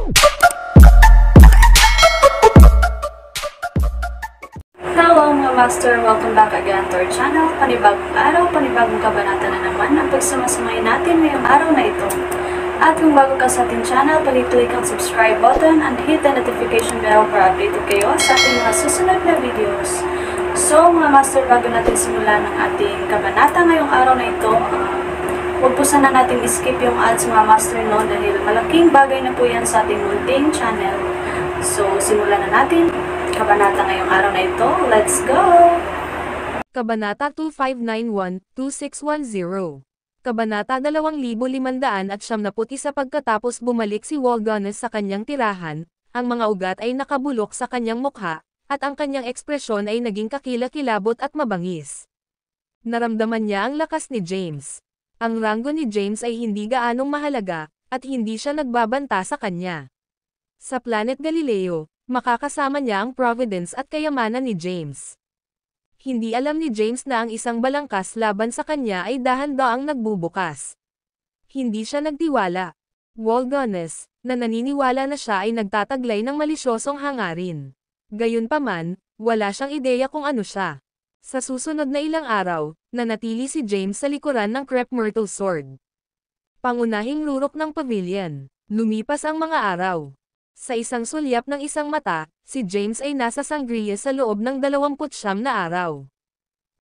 Hello mga master! Welcome back again to our channel. Panibagong araw, panibagong kabanata na naman ang pagsamasamayin natin ngayong araw na ito. At kung bago ka sa ating channel, pag-click ang subscribe button and hit the notification bell para updated kayo sa ating mga susunod na videos. So mga master, bago natin simulan ang ating kabanata ngayong araw na ito, huwag po sana natin skip yung ads mga master, no, dahil malaking bagay na po yan sa ating munting channel. So simulan na natin kabanata ngayong araw na ito. Let's go! Kabanata 2591-2610. Kabanata 2571 pagkatapos bumalik si Walganes sa kanyang tirahan, ang mga ugat ay nakabulok sa kanyang mukha, at ang kanyang ekspresyon ay naging kakilakilabot at mabangis. Naramdaman niya ang lakas ni James. Ang ranggo ni James ay hindi gaanong mahalaga, at hindi siya nagbabanta sa kanya. Sa Planet Galileo, makakasama niya ang Providence at kayamanan ni James. Hindi alam ni James na ang isang balangkas laban sa kanya ay dahan-daang nagbubukas. Hindi siya nagtiwala. Walganes, na naniniwala na siya ay nagtataglay ng malisyosong hangarin. Gayunpaman, wala siyang ideya kung ano siya. Sa susunod na ilang araw, nanatili si James sa likuran ng Crepe Myrtle Sword. Pangunahing rurok ng pavilion. Lumipas ang mga araw. Sa isang sulyap ng isang mata, si James ay nasa Sangria sa loob ng 29 na araw.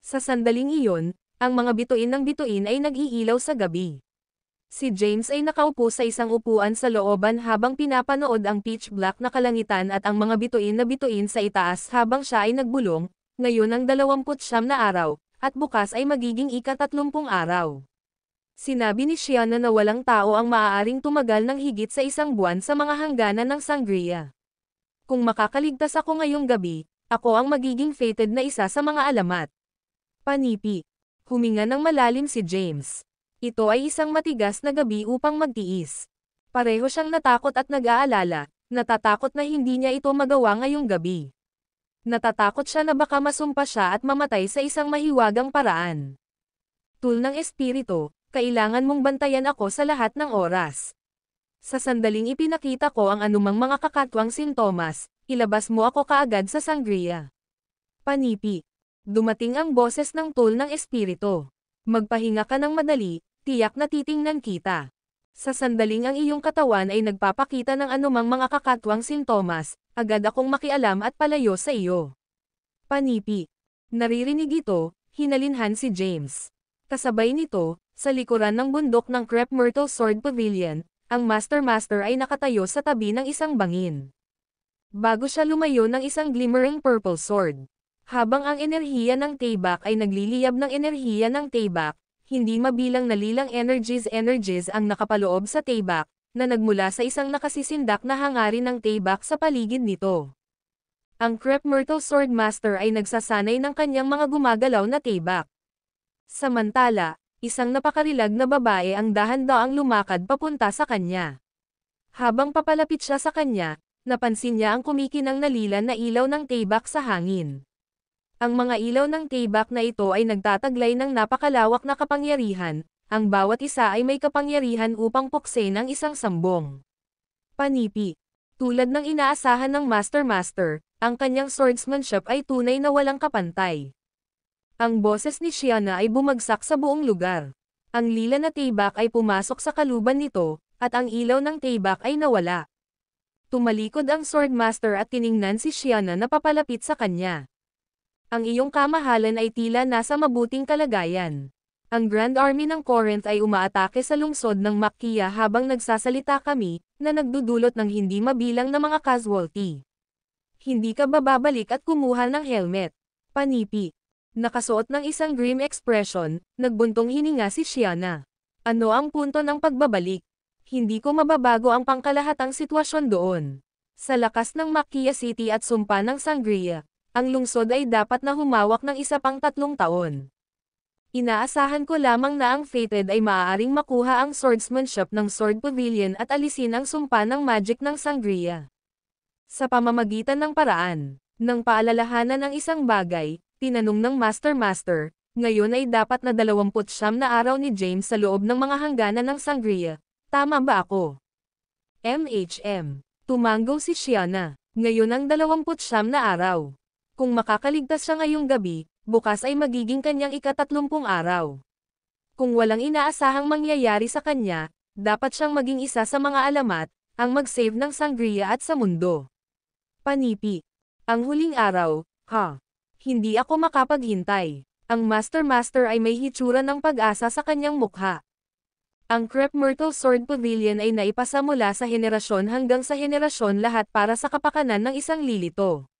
Sa sandaling iyon, ang mga bituin ng bituin ay nag-iilaw sa gabi. Si James ay nakaupo sa isang upuan sa looban habang pinapanood ang pitch black na kalangitan at ang mga bituin sa itaas habang siya ay nagbulong. Ngayon ang 29 na araw, at bukas ay magiging ika-30 araw. Sinabi ni Shiana na walang tao ang maaaring tumagal ng higit sa isang buwan sa mga hangganan ng Sangria. Kung makakaligtas ako ngayong gabi, ako ang magiging fated na isa sa mga alamat. Panipi. Huminga ng malalim si James. Ito ay isang matigas na gabi upang magtiis. Pareho siyang natakot at nag-aalala, natatakot na hindi niya ito magawa ngayong gabi. Natatakot siya na baka masumpa siya at mamatay sa isang mahiwagang paraan. Tool ng espiritu, kailangan mong bantayan ako sa lahat ng oras. Sa sandaling ipinakita ko ang anumang mga kakatwang sintomas, ilabas mo ako kaagad sa Sangria. Panipi. Dumating ang boses ng tool ng espiritu. Magpahinga ka ng madali, tiyak na titingnan kita. Sa sandaling ang iyong katawan ay nagpapakita ng anumang mga kakatwang sintomas, agad akong makialam at palayo sa iyo. Panipi. Naririnig ito, hinalinhan si James. Kasabay nito, sa likuran ng bundok ng Crepe Myrtle Sword Pavilion, ang Master ay nakatayo sa tabi ng isang bangin. Bago siya lumayo ng isang glimmering purple sword. Habang ang enerhiya ng Taybak ay nagliliyab ng enerhiya ng Taybak, hindi mabilang na lilang energies ang nakapaloob sa Taybak, na nagmula sa isang nakasisindak na hangarin ng Taybak sa paligid nito. Ang Crepe Myrtle Sword Master ay nagsasanay ng kanyang mga gumagalaw na Taybak. Samantala, isang napakarilag na babae ang dahan-daang lumakad papunta sa kanya. Habang papalapit siya sa kanya, napansin niya ang kumikinang nalilan na ilaw ng Taybak sa hangin. Ang mga ilaw ng Taybak na ito ay nagtataglay ng napakalawak na kapangyarihan, ang bawat isa ay may kapangyarihan upang puksin ang isang sambong. Panipi. Tulad ng inaasahan ng Master, ang kanyang swordsmanship ay tunay na walang kapantay. Ang boses ni Shiana ay bumagsak sa buong lugar. Ang lila na Taybak ay pumasok sa kaluban nito, at ang ilaw ng Taybak ay nawala. Tumalikod ang Swordmaster at tiningnan si Shiana na papalapit sa kanya. Ang iyong kamahalan ay tila nasa mabuting kalagayan. Ang Grand Army ng Corinth ay umaatake sa lungsod ng Makia habang nagsasalita kami, na nagdudulot ng hindi mabilang na mga casualty. Hindi ka ba babalik at kumuha ng helmet? Panipi. Nakasuot ng isang grim expression, nagbuntong hininga si Shiana. Ano ang punto ng pagbabalik? Hindi ko mababago ang pangkalahatang sitwasyon doon. Sa lakas ng Makia City at sumpa ng Sangria, ang lungsod ay dapat na humawak ng isa pang 3 taon. Inaasahan ko lamang na ang fated ay maaaring makuha ang swordsmanship ng Sword Pavilion at alisin ang sumpa ng magic ng Sangria. Sa pamamagitan ng paraan, ng paalalahanan ng isang bagay, tinanong ng Master, ngayon ay dapat na 29 na araw ni James sa loob ng mga hangganan ng Sangria. Tama ba ako? MHM. Tumanggo si Shiana. Ngayon ang 29 na araw. Kung makakaligtas siya ngayong gabi, bukas ay magiging kanyang ika-30 araw. Kung walang inaasahang mangyayari sa kanya, dapat siyang maging isa sa mga alamat, ang mag-save ng sangria at sa mundo. Panipi. Ang huling araw, Hindi ako makapaghintay. Ang Master ay may hitsura ng pag-asa sa kanyang mukha. Ang Crepe Myrtle Sword Pavilion ay naipasa mula sa henerasyon hanggang sa henerasyon lahat para sa kapakanan ng isang lilito.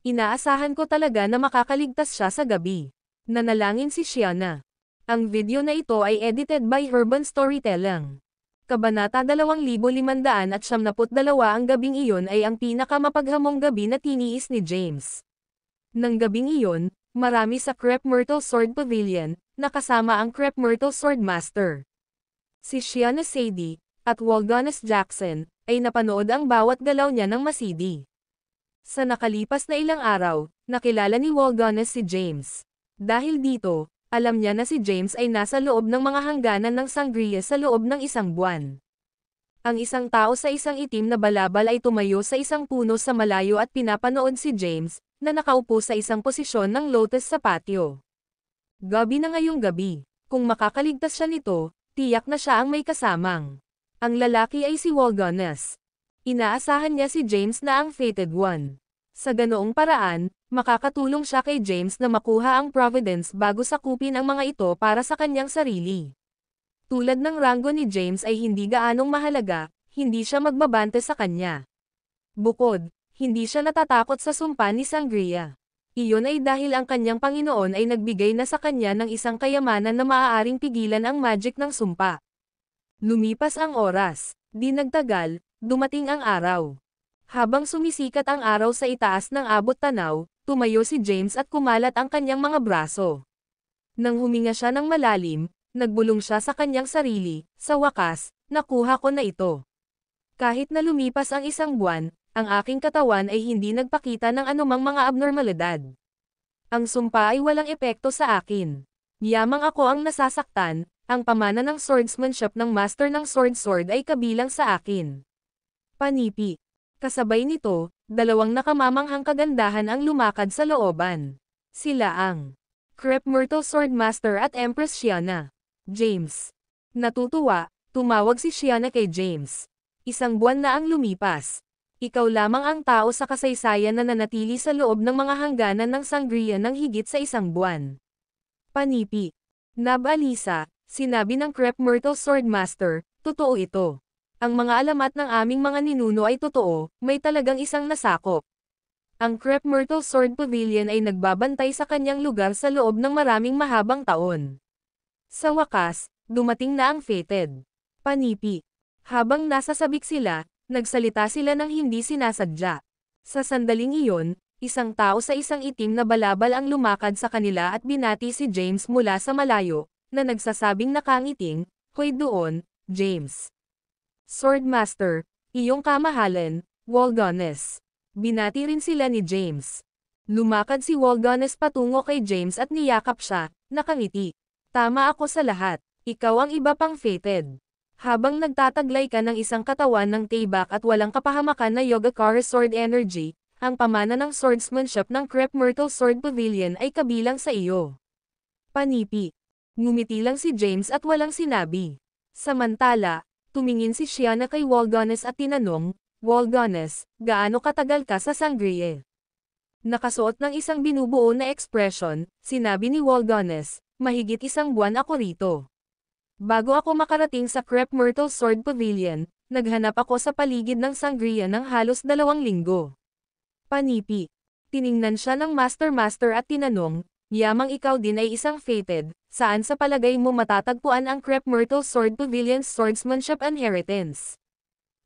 Inaasahan ko talaga na makakaligtas siya sa gabi. Nanalangin si Shiana. Ang video na ito ay edited by Urban Storytelling. Kabanata 2572 ang gabing iyon ay ang pinakamapaghamong gabi na tiniis ni James. Nang gabing iyon, marami sa Crepe Myrtle Sword Pavilion, nakasama ang Crepe Myrtle Sword Master. Si Shiana Sadie, at Waldonis Jackson, ay napanood ang bawat galaw niya ng masidi. Sa nakalipas na ilang araw, nakilala ni Waldonis si James. Dahil dito, alam niya na si James ay nasa loob ng mga hangganan ng sangria sa loob ng isang buwan. Ang isang tao sa isang itim na balabal ay tumayo sa isang puno sa malayo at pinapanood si James, na nakaupo sa isang posisyon ng lotus sa patio. Gabi na ngayong gabi. Kung makakaligtas siya nito, tiyak na siya ang may kasamang. Ang lalaki ay si Waldonis. Inaasahan niya si James na ang fated one. Sa ganoong paraan, makakatulong siya kay James na makuha ang Providence bago sakupin ang mga ito para sa kanyang sarili. Tulad ng ranggo ni James ay hindi gaanong mahalaga, hindi siya magbabante sa kanya. Bukod, hindi siya natatakot sa sumpa ni Sangria. Iyon ay dahil ang kanyang Panginoon ay nagbigay na sa kanya ng isang kayamanan na maaaring pigilan ang magic ng sumpa. Lumipas ang oras, di nagtagal, dumating ang araw. Habang sumisikat ang araw sa itaas ng abot tanaw, tumayo si James at kumalat ang kanyang mga braso. Nang huminga siya ng malalim, nagbulong siya sa kanyang sarili, sa wakas, nakuha ko na ito. Kahit na lumipas ang isang buwan, ang aking katawan ay hindi nagpakita ng anumang mga abnormalidad. Ang sumpa ay walang epekto sa akin. Yamang ako ang nasasaktan, ang pamana ng swordsmanship ng master ng sword ay kabilang sa akin. Panipi. Kasabay nito, dalawang nakamamanghang kagandahan ang lumakad sa looban. Sila ang Crepe Myrtle Sword Master at Empress Shiana. James. Natutuwa, tumawag si Shiana kay James. Isang buwan na ang lumipas. Ikaw lamang ang tao sa kasaysayan na nanatili sa loob ng mga hangganan ng sangria ng higit sa isang buwan. Panipi. Nabalisa, sinabi ng Crepe Myrtle Sword Master, totoo ito. Ang mga alamat ng aming mga ninuno ay totoo, may talagang isang nasakop. Ang Crepe Myrtle Sword Pavilion ay nagbabantay sa kanyang lugar sa loob ng maraming mahabang taon. Sa wakas, dumating na ang fated. Panipi. Habang nasa sabik sila, nagsalita sila ng hindi sinasadya. Sa sandaling iyon, isang tao sa isang itim na balabal ang lumakad sa kanila at binati si James mula sa malayo, na nagsasabing nakangiting, "Hoy doon, James." Swordmaster, iyong kamahalan, Waldonis. Binati rin sila ni James. Lumakad si Waldonis patungo kay James at niyakap siya, nakangiti. Tama ako sa lahat, ikaw ang iba pang fated. Habang nagtataglay ka ng isang katawan ng tibak at walang kapahamakan na Yogacara Sword Energy, ang pamana ng swordsmanship ng Crepe Myrtle Sword Pavilion ay kabilang sa iyo. Panipi. Ngumiti lang si James at walang sinabi. Samantala, tumingin si Shiana kay Waldonis at tinanong, "Waldonis, gaano katagal ka sa sangria?" Nakasuot ng isang binubuo na ekspresyon, sinabi ni Waldonis, "Mahigit isang buwan ako rito. Bago ako makarating sa Crepe Myrtle Sword Pavilion, naghanap ako sa paligid ng sangria ng halos 2 linggo." Panipi. Tiningnan siya ng Master at tinanong, "Yamang ikaw din ay isang fated, saan sa palagay mo matatagpuan ang Crepe Myrtle Sword Pavilion's swordsmanship inheritance?"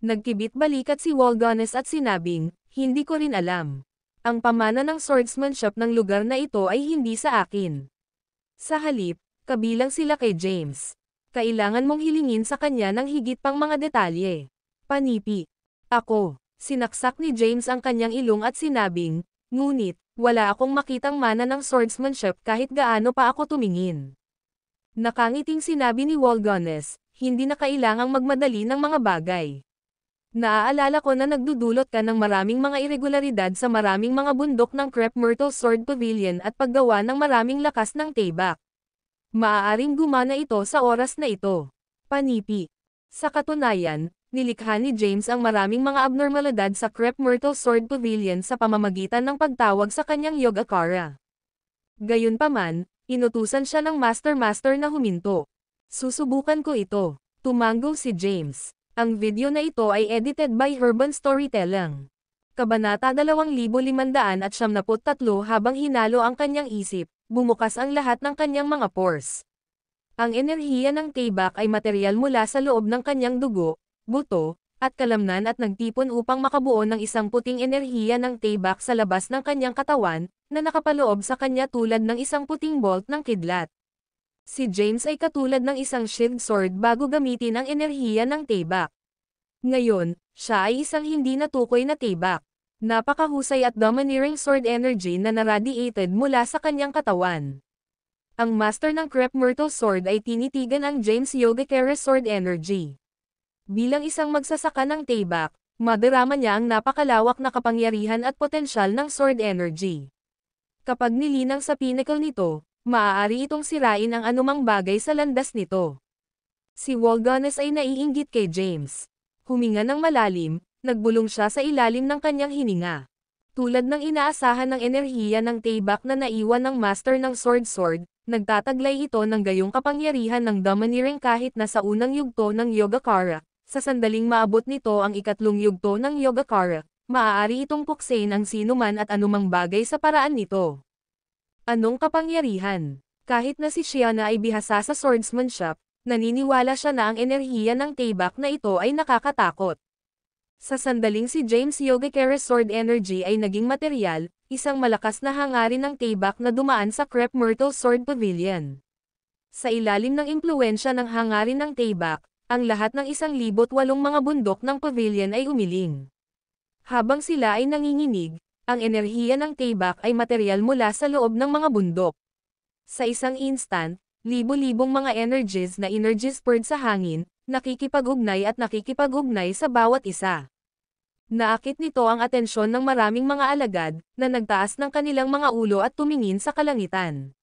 Nagkibit balikat si Waldonis at sinabing, "Hindi ko rin alam. Ang pamana ng swordsmanship ng lugar na ito ay hindi sa akin." Sa halip, kabilang sila kay James. Kailangan mong hilingin sa kanya ng higit pang mga detalye. Panipi. Ako. Sinaksak ni James ang kanyang ilong at sinabing, "Ngunit, wala akong makitang mana ng swordsmanship kahit gaano pa ako tumingin." Nakangiting sinabi ni Waldonis, "Hindi na kailangang magmadali ng mga bagay. Naaalala ko na nagdudulot ka ng maraming mga irregularidad sa maraming mga bundok ng Crep Myrtle Sword Pavilion at paggawa ng maraming lakas ng tayback. Maaaring gumana ito sa oras na ito. Panipi. Sa katunayan, nilikha ni James ang maraming mga abnormalidad sa Crep Myrtle Sword Pavilion sa pamamagitan ng pagtawag sa kanyang Yogacara. Gayunpaman, inutusan siya ng Master na huminto. Susubukan ko ito. Tumango si James. Ang video na ito ay edited by Urban Storytelling. Kabanata 2573 habang hinalo ang kanyang isip, bumukas ang lahat ng kanyang mga pores. Ang enerhiya ng tayback ay materyal mula sa loob ng kanyang dugo, buto, at kalamnan at nagtipon upang makabuo ng isang puting enerhiya ng tayback sa labas ng kanyang katawan, na nakapaloob sa kanya tulad ng isang puting bolt ng kidlat. Si James ay katulad ng isang shield sword bago gamitin ang enerhiya ng tayback. Ngayon, siya ay isang hindi natukoy na tayback. Napakahusay at domineering sword energy na naradiated mula sa kanyang katawan. Ang master ng Crep Myrtle Sword ay tinitigan ang James Yogacara Sword Energy. Bilang isang magsasaka ng tayback, madarama niya ang napakalawak na kapangyarihan at potensyal ng sword energy. Kapag nilinang sa pinnacle nito, maaari itong sirain ang anumang bagay sa landas nito. Si Wolganes ay naiinggit kay James. Huminga ng malalim, nagbulong siya sa ilalim ng kanyang hininga. Tulad ng inaasahan ng enerhiya ng tayback na naiwan ng master ng sword, nagtataglay ito ng gayong kapangyarihan ng domineering kahit na sa unang yugto ng Yogacara. Sa sandaling maabot nito ang ikatlong yugto ng Yogacara, maaari itong puksain ang sinuman at anumang bagay sa paraan nito. Anong kapangyarihan? Kahit na si Shiana ay bihasa sa swordsmanship, naniniwala siya na ang enerhiya ng tayback na ito ay nakakatakot. Sa sandaling si James Yogacara Sword Energy ay naging materyal, isang malakas na hangarin ng tayback na dumaan sa Crep Myrtle Sword Pavilion. Sa ilalim ng impluwensya ng hangarin ng tayback, ang lahat ng 1,008 mga bundok ng pavilion ay umiling. Habang sila ay nanginginig, ang enerhiya ng tayback ay materyal mula sa loob ng mga bundok. Sa isang instant, libo-libong mga energies na energy spurred sa hangin, nakikipag-ugnay sa bawat isa. Naakit nito ang atensyon ng maraming mga alagad, na nagtaas ng kanilang mga ulo at tumingin sa kalangitan.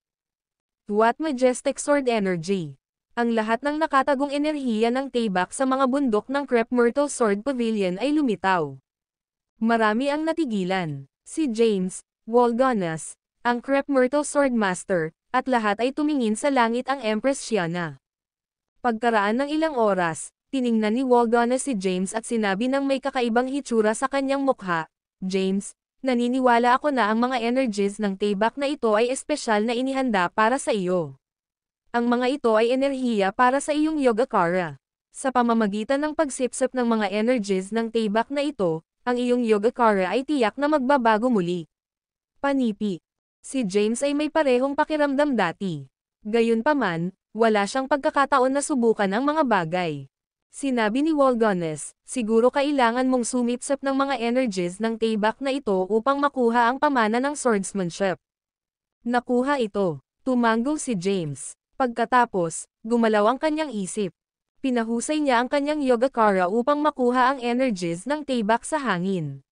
What majestic sword energy! Ang lahat ng nakatagong enerhiya ng tayback sa mga bundok ng Crep Myrtle Sword Pavilion ay lumitaw. Marami ang natigilan. Si James, Wolganes, ang Crep Myrtle Sword Master, at lahat ay tumingin sa langit ang Empress Shiana. Pagkaraan ng ilang oras, tiningnan ni Wolganes si James at sinabi ng may kakaibang hitsura sa kanyang mukha, "James, naniniwala ako na ang mga energies ng tayback na ito ay espesyal na inihanda para sa iyo. Ang mga ito ay enerhiya para sa iyong Yogacara. Sa pamamagitan ng pagsipsip ng mga energies ng tayback na ito, ang iyong Yogacara ay tiyak na magbabago muli." Panipi. Si James ay may parehong pakiramdam dati. Gayunpaman, wala siyang pagkakataon na subukan ang mga bagay. Sinabi ni Wolganes, "Siguro kailangan mong sumipsip ng mga energies ng tayback na ito upang makuha ang pamana ng swordsmanship." Nakuha ito. Tumango si James. Pagkatapos, gumalaw ang kanyang isip. Pinahusay niya ang kanyang Yogacara upang makuha ang energies ng tayback sa hangin.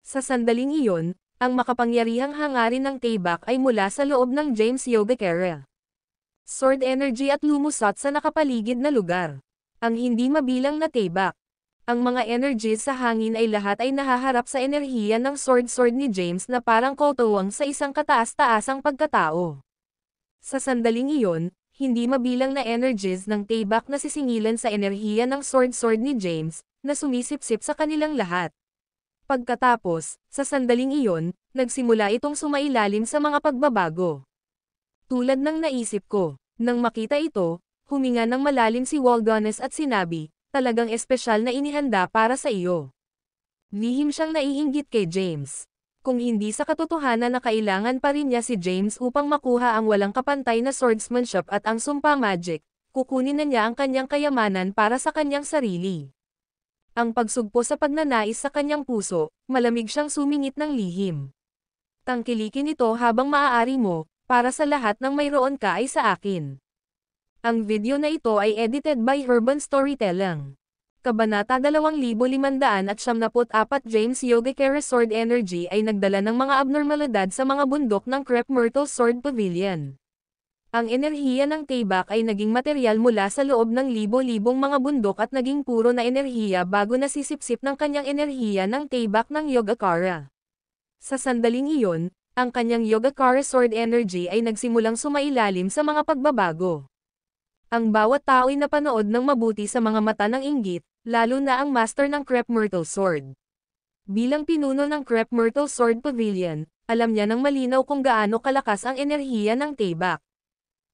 Sa sandaling iyon, ang makapangyarihang hangarin ng tayback ay mula sa loob ng James Yogacara Sword energy at lumusot sa nakapaligid na lugar. Ang hindi mabilang na tayback. Ang mga energies sa hangin ay lahat ay nahaharap sa enerhiya ng sword ni James na parang kotowang sa isang kataas-taasang pagkatao. Sa sandaling iyon, hindi mabilang na energies ng tayback na sisingilan sa enerhiya ng sword ni James, na sumisipsip sa kanilang lahat. Pagkatapos, sa sandaling iyon, nagsimula itong sumailalim sa mga pagbabago. Tulad ng naisip ko, nang makita ito, huminga ng malalim si Wolganes at sinabi, "Talagang espesyal na inihanda para sa iyo." Lihim siyang naiinggit kay James. Kung hindi sa katotohanan na kailangan pa rin niya si James upang makuha ang walang kapantay na swordsmanship at ang sumpa magic, kukunin na niya ang kanyang kayamanan para sa kanyang sarili. Ang pagsugpo sa pagnanais sa kanyang puso, malamig siyang sumingit ng lihim. "Tangkilikin ito habang maaari mo, para sa lahat ng mayroon ka ay sa akin." Ang video na ito ay edited by Urban Storytelling. Kabanata 2574 James Yogakara Sword Energy ay nagdala ng mga abnormalidad sa mga bundok ng Crep Myrtle Sword Pavilion. Ang enerhiya ng Taybak ay naging material mula sa loob ng libo-libong mga bundok at naging puro na enerhiya bago nasisipsip ng kanyang enerhiya ng Taybak ng Yogakara. Sa sandaling iyon, ang kanyang Yogakara Sword Energy ay nagsimulang sumailalim sa mga pagbabago. Ang bawat tao'y napanood ng mabuti sa mga mata ng inggit, lalo na ang master ng Crep Myrtle Sword. Bilang pinuno ng Crep Myrtle Sword Pavilion, alam niya ng malinaw kung gaano kalakas ang enerhiya ng Taybak.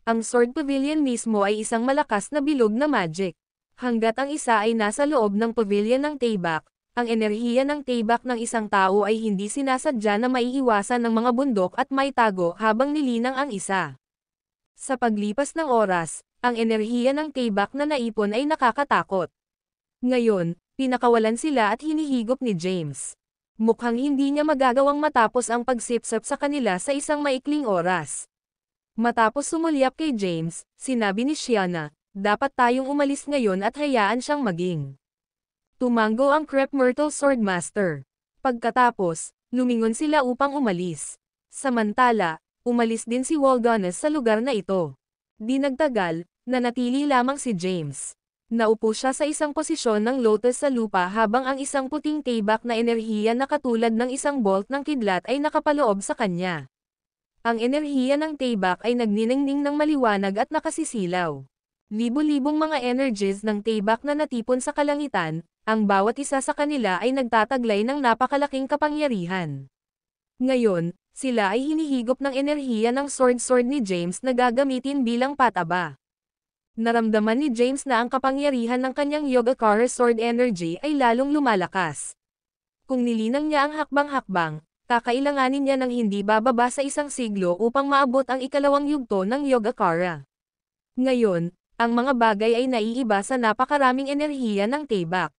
Ang Sword Pavilion mismo ay isang malakas na bilog na magic. Hanggat ang isa ay nasa loob ng pavilion ng Taybak, ang enerhiya ng Taybak ng isang tao ay hindi sinasadya na maiiwasan ng mga bundok at maitago habang nilinang ang isa. Sa paglipas ng oras, ang enerhiya ng Taybak na naipon ay nakakatakot. Ngayon, pinakawalan sila at hinihigop ni James. Mukhang hindi niya magagawang matapos ang pagsipsap sa kanila sa isang maikling oras. Matapos sumulyap kay James, sinabi ni Shiana, dapat tayong umalis ngayon at hayaan siyang maging. Tumango ang Crep Myrtle Swordmaster. Pagkatapos, lumingon sila upang umalis. Samantala, umalis din si Waldonis sa lugar na ito. Di nagtagal, nanatili lamang si James. Naupo siya sa isang posisyon ng lotus sa lupa habang ang isang puting Taybak na enerhiya na katulad ng isang bolt ng kidlat ay nakapaloob sa kanya. Ang enerhiya ng Taybak ay nagniningning ng maliwanag at nakasisilaw. Libo-libong mga energies ng Taybak na natipon sa kalangitan, ang bawat isa sa kanila ay nagtataglay ng napakalaking kapangyarihan. Ngayon, sila ay hinihigop ng enerhiya ng sword ni James na gagamitin bilang pataba. Naramdaman ni James na ang kapangyarihan ng kanyang Yogakara Sword Energy ay lalong lumalakas. Kung nilinang niya ang hakbang-hakbang, kakailanganin niya ng hindi bababa sa isang siglo upang maabot ang ikalawang yugto ng Yogakara. Ngayon, ang mga bagay ay naiiba sa napakaraming enerhiya ng Taybak.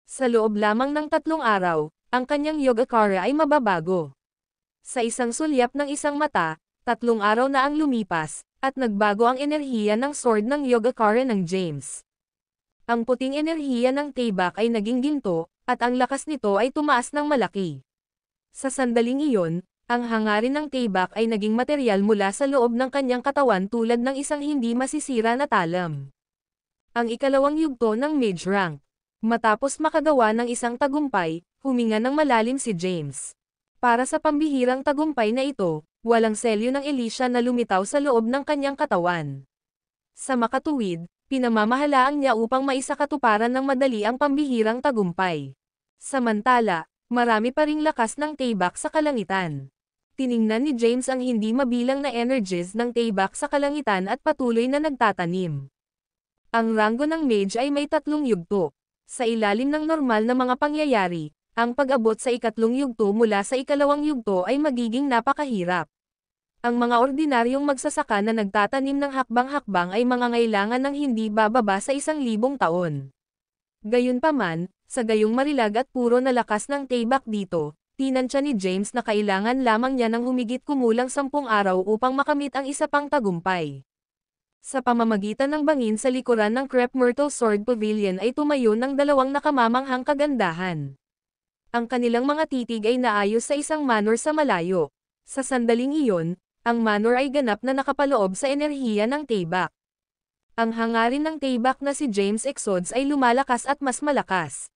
Sa loob lamang ng 3 araw, ang kanyang Yogakara ay mababago. Sa isang sulyap ng isang mata, 3 araw na ang lumipas, at nagbago ang enerhiya ng sword ng Yogakara ng James. Ang puting enerhiya ng Taybak ay naging ginto, at ang lakas nito ay tumaas ng malaki. Sa sandaling iyon, ang hangarin ng Taybak ay naging material mula sa loob ng kanyang katawan tulad ng isang hindi masisira na talam. Ang ikalawang yugto ng mage rank. Matapos makagawa ng isang tagumpay, huminga ng malalim si James. Para sa pambihirang tagumpay na ito, walang selyo ng Elisha na lumitaw sa loob ng kanyang katawan. Sa makatuwid, pinamamahalaan niya upang maisakatuparan ng madali ang pambihirang tagumpay. Samantala, marami pa ring lakas ng Taybak sa kalangitan. Tiningnan ni James ang hindi mabilang na energies ng Taybak sa kalangitan at patuloy na nagtatanim. Ang ranggo ng mage ay may 3 yugto. Sa ilalim ng normal na mga pangyayari, ang pag-abot sa ikatlong yugto mula sa ikalawang yugto ay magiging napakahirap. Ang mga ordinaryong magsasaka na nagtatanim ng hakbang-hakbang ay mangangailangan ng hindi bababa sa 1,000 taon. Gayunpaman, sa gayong marilag at puro na lakas ng Taybak dito, tinansya ni James na kailangan lamang niya ng humigit kumulang 10 araw upang makamit ang isa pang tagumpay. Sa pamamagitan ng bangin sa likuran ng Crep Myrtle Sword Pavilion ay tumayo ng 2 nakamamanghang kagandahan. Ang kanilang mga titig ay naayos sa isang manor sa malayo. Sa sandaling iyon, ang manor ay ganap na nakapaloob sa enerhiya ng Taybak. Ang hangarin ng Taybak na si James Exodes ay lumalakas at mas malakas.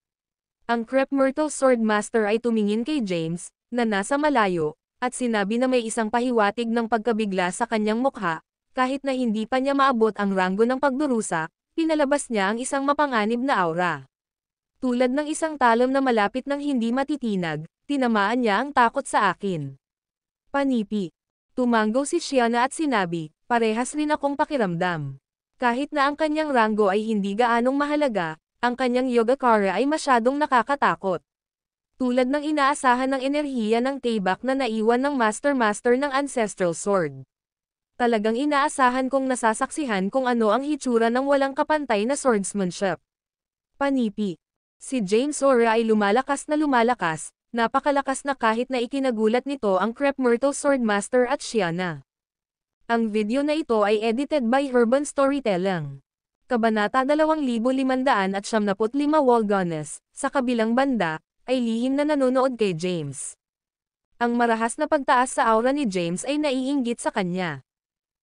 Ang Crep Myrtle Swordmaster ay tumingin kay James, na nasa malayo, at sinabi na may isang pahiwatig ng pagkabigla sa kanyang mukha, kahit na hindi pa niya maabot ang ranggo ng pagdurusa, pinalabas niya ang isang mapanganib na aura. Tulad ng isang talam na malapit ng hindi matitinag, tinamaan niya ang takot sa akin. Panipi. Tumango si Shiana at sinabi, parehas rin akong pakiramdam. Kahit na ang kanyang ranggo ay hindi gaanong mahalaga, ang kanyang Yogakara ay masyadong nakakatakot. Tulad ng inaasahan ng enerhiya ng Taybak na naiwan ng Master ng Ancestral Sword. Talagang inaasahan kong nasasaksihan kung ano ang hitsura ng walang kapantay na swordsmanship. Panipi. Si James Aura ay lumalakas, napakalakas na kahit na ikinagulat nito ang Crep Myrtle Swordmaster at Shiana. Ang video na ito ay edited by Urban Storytelling. Kabanata 2575 Wolgones, sa kabilang banda, ay lihim na nanonood kay James. Ang marahas na pagtaas sa aura ni James ay naiinggit sa kanya.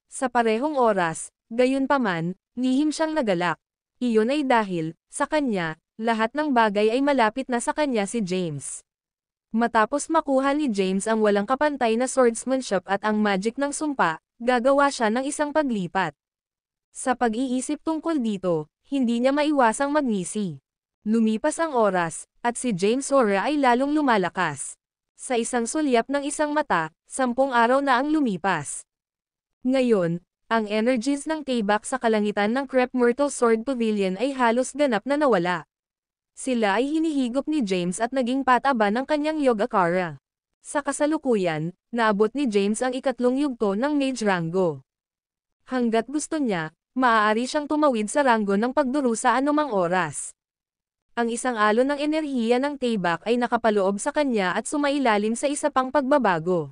Sa parehong oras, gayunpaman, lihim siyang nagalak. Iyon ay dahil, sa kanya, lahat ng bagay ay malapit na sa kanya si James. Matapos makuha ni James ang walang kapantay na swordsmanship at ang magic ng sumpa, gagawa siya ng isang paglipat. Sa pag-iisip tungkol dito, hindi niya maiwasang magngisi. Lumipas ang oras, at si James' aura ay lalong lumalakas. Sa isang sulyap ng isang mata, 10 araw na ang lumipas. Ngayon, ang energies ng Taybak sa kalangitan ng Crep Myrtle Sword Pavilion ay halos ganap na nawala. Sila ay hinihigop ni James at naging pataba ng kanyang Yogacara. Sa kasalukuyan, naabot ni James ang 3 yugto ng Mage Rango. Hanggat gusto niya, maaari siyang tumawid sa ranggo ng pagdurusa anumang oras. Ang isang alon ng enerhiya ng Taybak ay nakapaloob sa kanya at sumailalim sa isa pang pagbabago.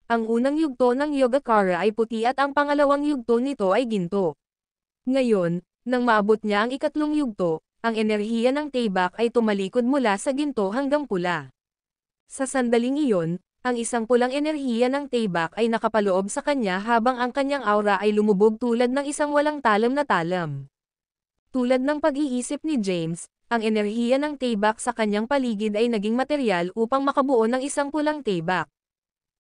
Ang unang yugto ng Yogacara ay puti at ang pangalawang yugto nito ay ginto. Ngayon, nang maabot niya ang 3 yugto, ang enerhiya ng Taybak ay tumalikod mula sa ginto hanggang pula. Sa sandaling iyon, ang isang pulang enerhiya ng Taybak ay nakapaloob sa kanya habang ang kanyang aura ay lumubog tulad ng isang walang talam na talam. Tulad ng pag-iisip ni James, ang enerhiya ng Taybak sa kanyang paligid ay naging material upang makabuo ng isang pulang Taybak.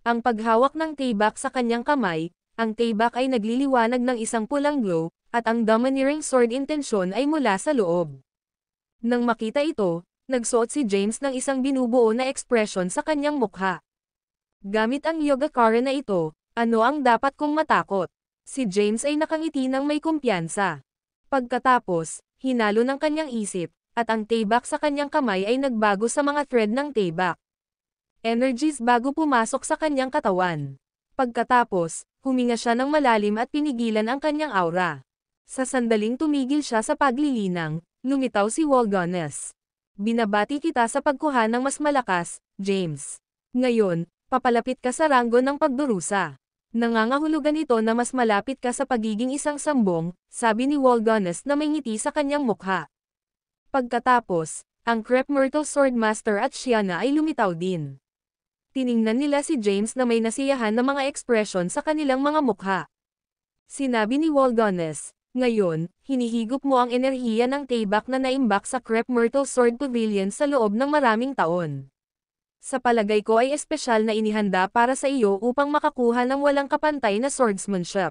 Ang paghawak ng Taybak sa kanyang kamay, ang Taybak ay nagliliwanag ng isang pulang glow, at ang domineering sword intention ay mula sa loob. Nang makita ito, nagsuot si James ng isang binubuo na ekspresyon sa kanyang mukha. Gamit ang Yogacara na ito, ano ang dapat kong matakot? Si James ay nakangiti ng may kumpiyansa. Pagkatapos, hinalo ng kanyang isip, at ang Taybak sa kanyang kamay ay nagbago sa mga thread ng Taybak. Energies bago pumasok sa kanyang katawan. Pagkatapos, huminga siya ng malalim at pinigilan ang kanyang aura. Sa sandaling tumigil siya sa paglilinang, lumitaw si Wolgones. Binabati kita sa pagkuha ng mas malakas, James. Ngayon, papalapit ka sa ranggo ng pagdurusa. Nangangahulugan ito na mas malapit ka sa pagiging isang sambong, sabi ni Wolgones na may ngiti sa kanyang mukha. Pagkatapos, ang Crep Myrtle Swordmaster at Shiana ay lumitaw din. Tiningnan nila si James na may nasiyahan na mga ekspresyon sa kanilang mga mukha. Sinabi ni Wolgones, ngayon, hinihigop mo ang enerhiya ng Taybak na naimbak sa Crep Myrtle Sword Pavilion sa loob ng maraming taon. Sa palagay ko ay espesyal na inihanda para sa iyo upang makakuha ng walang kapantay na swordsmanship.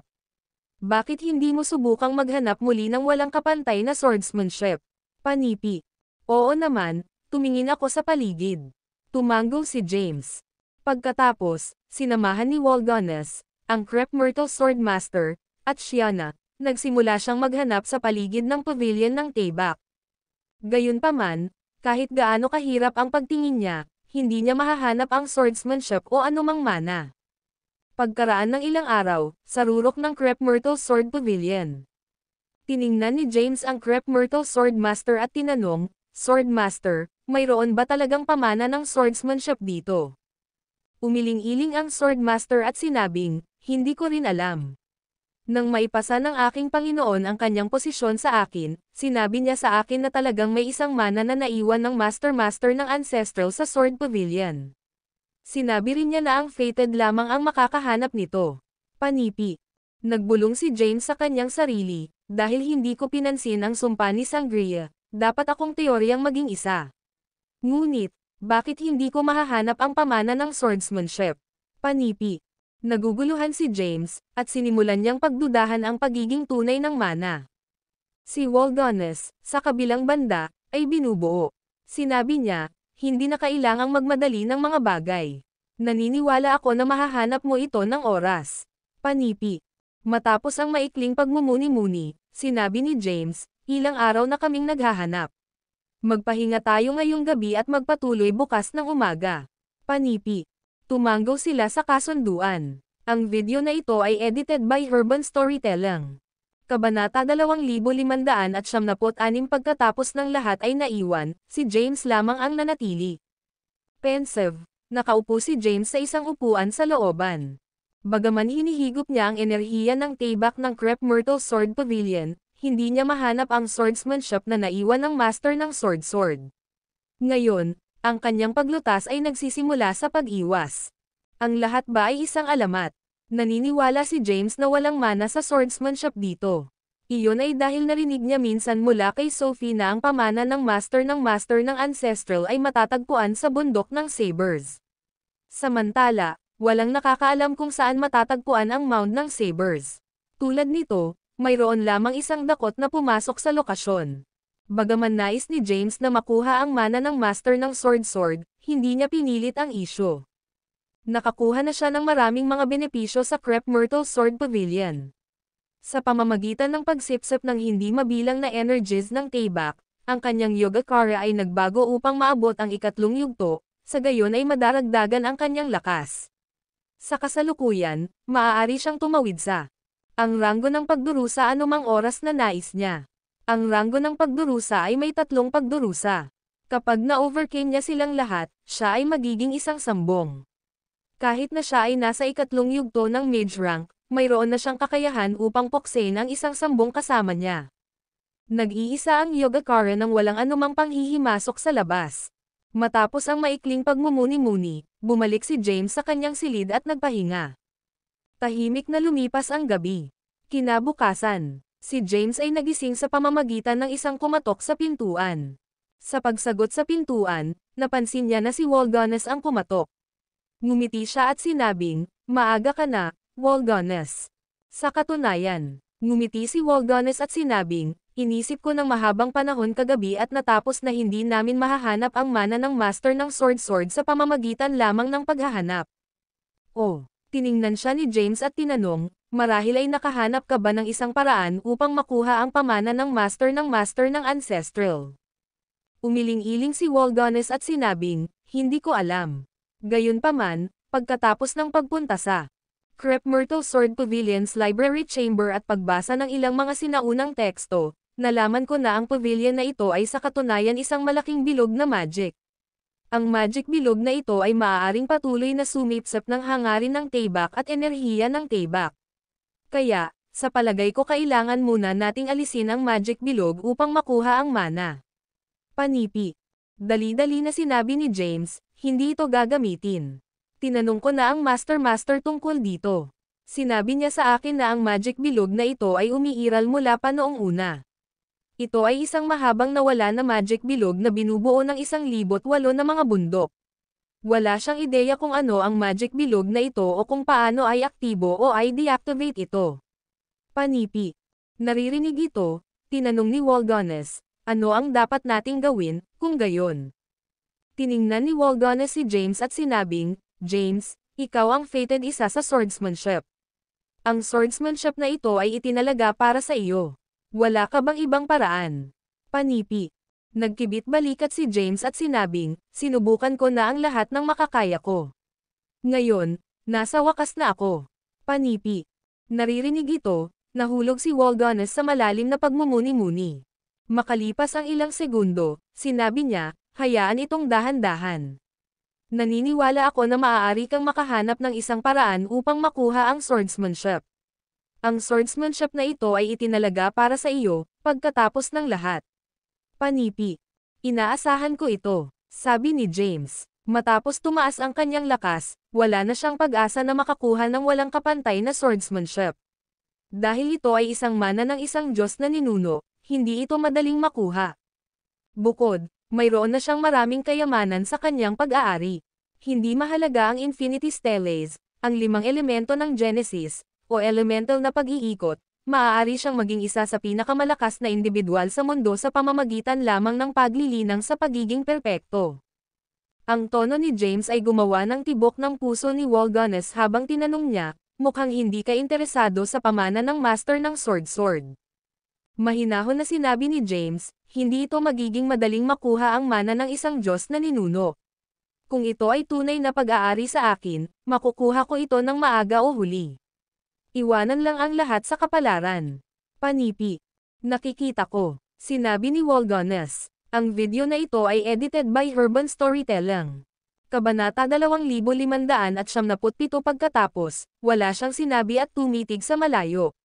Bakit hindi mo subukang maghanap muli ng walang kapantay na swordsmanship? Panipi. Oo naman, tumingin ako sa paligid. Tumango si James. Pagkatapos, sinamahan ni Wolgones, ang Crep Myrtle Swordmaster, at Shiana, nagsimula siyang maghanap sa paligid ng pavilion ng Taybak. Gayunpaman, kahit gaano kahirap ang pagtingin niya, hindi niya mahahanap ang swordsmanship o anumang mana. Pagkaraan ng ilang araw, sa rurok ng Crep Myrtle Sword Pavilion. Tiningnan ni James ang Crep Myrtle Swordmaster at tinanong, Swordmaster, mayroon ba talagang pamana ng swordsmanship dito? Umiling-iling ang Swordmaster at sinabing, hindi ko rin alam. Nang maipasa ng aking Panginoon ang kanyang posisyon sa akin, sinabi niya sa akin na talagang may isang mana na naiwan ng Master ng Ancestral sa Sword Pavilion. Sinabi rin niya na ang fated lamang ang makakahanap nito. Panipi. Nagbulong si James sa kanyang sarili, dahil hindi ko pinansin ang sumpa ni Sangria, dapat akong teoryang maging isa. Ngunit, bakit hindi ko mahahanap ang pamana ng swordsmanship? Panipi. Naguguluhan si James, at sinimulan niyang pagdudahan ang pagiging tunay ng mana. Si Wolgones, sa kabilang banda, ay binubuo. Sinabi niya, hindi na kailangang magmadali ng mga bagay. Naniniwala ako na mahahanap mo ito ng oras. Panipi. Matapos ang maikling pagmumuni-muni, sinabi ni James, ilang araw na kaming naghahanap. Magpahinga tayo ngayong gabi at magpatuloy bukas ng umaga. Panipi. Tumango sila sa kasunduan. Ang video na ito ay edited by Urban Storytelling. Kabanata 2576 pagkatapos ng lahat ay naiwan, si James lamang ang nanatili. Pensive. Nakaupo si James sa isang upuan sa looban. Bagaman hinihigop niya ang enerhiya ng Taybak ng Crep Myrtle Sword Pavilion, hindi niya mahanap ang swordsmanship na naiwan ng master ng sword. Ngayon, ang kanyang paglutas ay nagsisimula sa pag-iwas. Ang lahat ba ay isang alamat? Naniniwala si James na walang mana sa swordsmanship dito. Iyon ay dahil narinig niya minsan mula kay Sophie na ang pamana ng master ng ancestral ay matatagpuan sa bundok ng sabers. Samantala, walang nakakaalam kung saan matatagpuan ang mound ng sabers. Tulad nito, mayroon lamang isang dakot na pumasok sa lokasyon. Bagaman nais ni James na makuha ang mana ng master ng sword, hindi niya pinilit ang isyo. Nakakuha na siya ng maraming mga benepisyo sa Crep Myrtle Sword Pavilion. Sa pamamagitan ng pagsipsip ng hindi mabilang na energies ng Taybak, ang kanyang Yogacara ay nagbago upang maabot ang ikatlong yugto, sa gayon ay madaragdagan ang kanyang lakas. Sa kasalukuyan, maaari siyang tumawid sa ang ranggo ng pagdurusa anumang oras na nais niya. Ang ranggo ng pagdurusa ay may 3 pagdurusa. Kapag na-overcame niya silang lahat, siya ay magiging isang sambong. Kahit na siya ay nasa ikatlong yugto ng mage rank, mayroon na siyang kakayahan upang puksain ang isang sambong kasama niya. Nag-iisa ang Yogacara nang walang anumang panghihimasok sa labas. Matapos ang maikling pagmumuni-muni, bumalik si James sa kanyang silid at nagpahinga. Tahimik na lumipas ang gabi. Kinabukasan, si James ay nagising sa pamamagitan ng isang kumatok sa pintuan. Sa pagsagot sa pintuan, napansin niya na si Walganes ang kumatok. Ngumiti siya at sinabing, "Maaga ka na, Walganes." Sa katunayan, ngumiti si Walganes at sinabing, "Inisip ko ng mahabang panahon kagabi at natapos na hindi namin mahahanap ang mana ng master ng sword sa pamamagitan lamang ng paghahanap." Oh, tiningnan siya ni James at tinanong, "Marahil ay nakahanap ka ba ng isang paraan upang makuha ang pamana ng master ng ancestral?" Umiling-iling si Walganes at sinabing, "Hindi ko alam." Gayunpaman, pagkatapos ng pagpunta sa Crep Myrtle Sword Pavilion's Library Chamber at pagbasa ng ilang mga sinaunang teksto, nalaman ko na ang pavilion na ito ay sa katunayan isang malaking bilog na magic. Ang magic bilog na ito ay maaaring patuloy na sumipsip ng hangarin ng Taybak at enerhiya ng Taybak. Kaya, sa palagay ko kailangan muna nating alisin ang magic bilog upang makuha ang mana. Panipi. Dali-dali na sinabi ni James, "Hindi ito gagamitin." Tinanong ko na ang master tungkol dito. Sinabi niya sa akin na ang magic bilog na ito ay umiiral mula pa noong una. Ito ay isang mahabang nawala na magic bilog na binubuo ng 1,008 na mga bundok. Wala siyang ideya kung ano ang magic bilog na ito o kung paano ay aktibo o ay deactivate ito. Panipi. Naririnig ito, tinanong ni Walganes, "Ano ang dapat nating gawin, kung gayon?" Tiningnan ni Walganes si James at sinabing, "James, ikaw ang fated isa sa swordsmanship. Ang swordsmanship na ito ay itinalaga para sa iyo. Wala ka bang ibang paraan?" Panipi. Nagkibit balikat si James at sinabing, "Sinubukan ko na ang lahat ng makakaya ko. Ngayon, nasa wakas na ako." Panipi. Naririnig ito, nahulog si Walganes sa malalim na pagmumuni-muni. Makalipas ang ilang segundo, sinabi niya, "Hayaan itong dahan-dahan. Naniniwala ako na maaari kang makahanap ng isang paraan upang makuha ang swordsmanship. Ang swordsmanship na ito ay itinalaga para sa iyo, pagkatapos ng lahat." Panipi. "Inaasahan ko ito," sabi ni James. Matapos tumaas ang kanyang lakas, wala na siyang pag-asa na makakuha ng walang kapantay na swordsmanship. Dahil ito ay isang mana ng isang Diyos na ninuno, hindi ito madaling makuha. Bukod, mayroon na siyang maraming kayamanan sa kanyang pag-aari. Hindi mahalaga ang Infinity Steles, ang 5 elemento ng Genesis, o elemental na pag-iikot, maaari siyang maging isa sa pinakamalakas na individual sa mundo sa pamamagitan lamang ng paglilinang sa pagiging perpekto. Ang tono ni James ay gumawa ng tibok ng puso ni Walganes habang tinanong niya, "Mukhang hindi ka interesado sa pamana ng master ng sword. Mahinahon na sinabi ni James, "Hindi ito magiging madaling makuha ang mana ng isang Diyos na ninuno. Kung ito ay tunay na pag-aari sa akin, makukuha ko ito ng maaga o huli. Iwanan lang ang lahat sa kapalaran." Panipi. "Nakikita ko," sinabi ni Walganes. Ang video na ito ay edited by Urban Storytelling. Kabanata 2577 pagkatapos, wala siyang sinabi at tumitig sa malayo.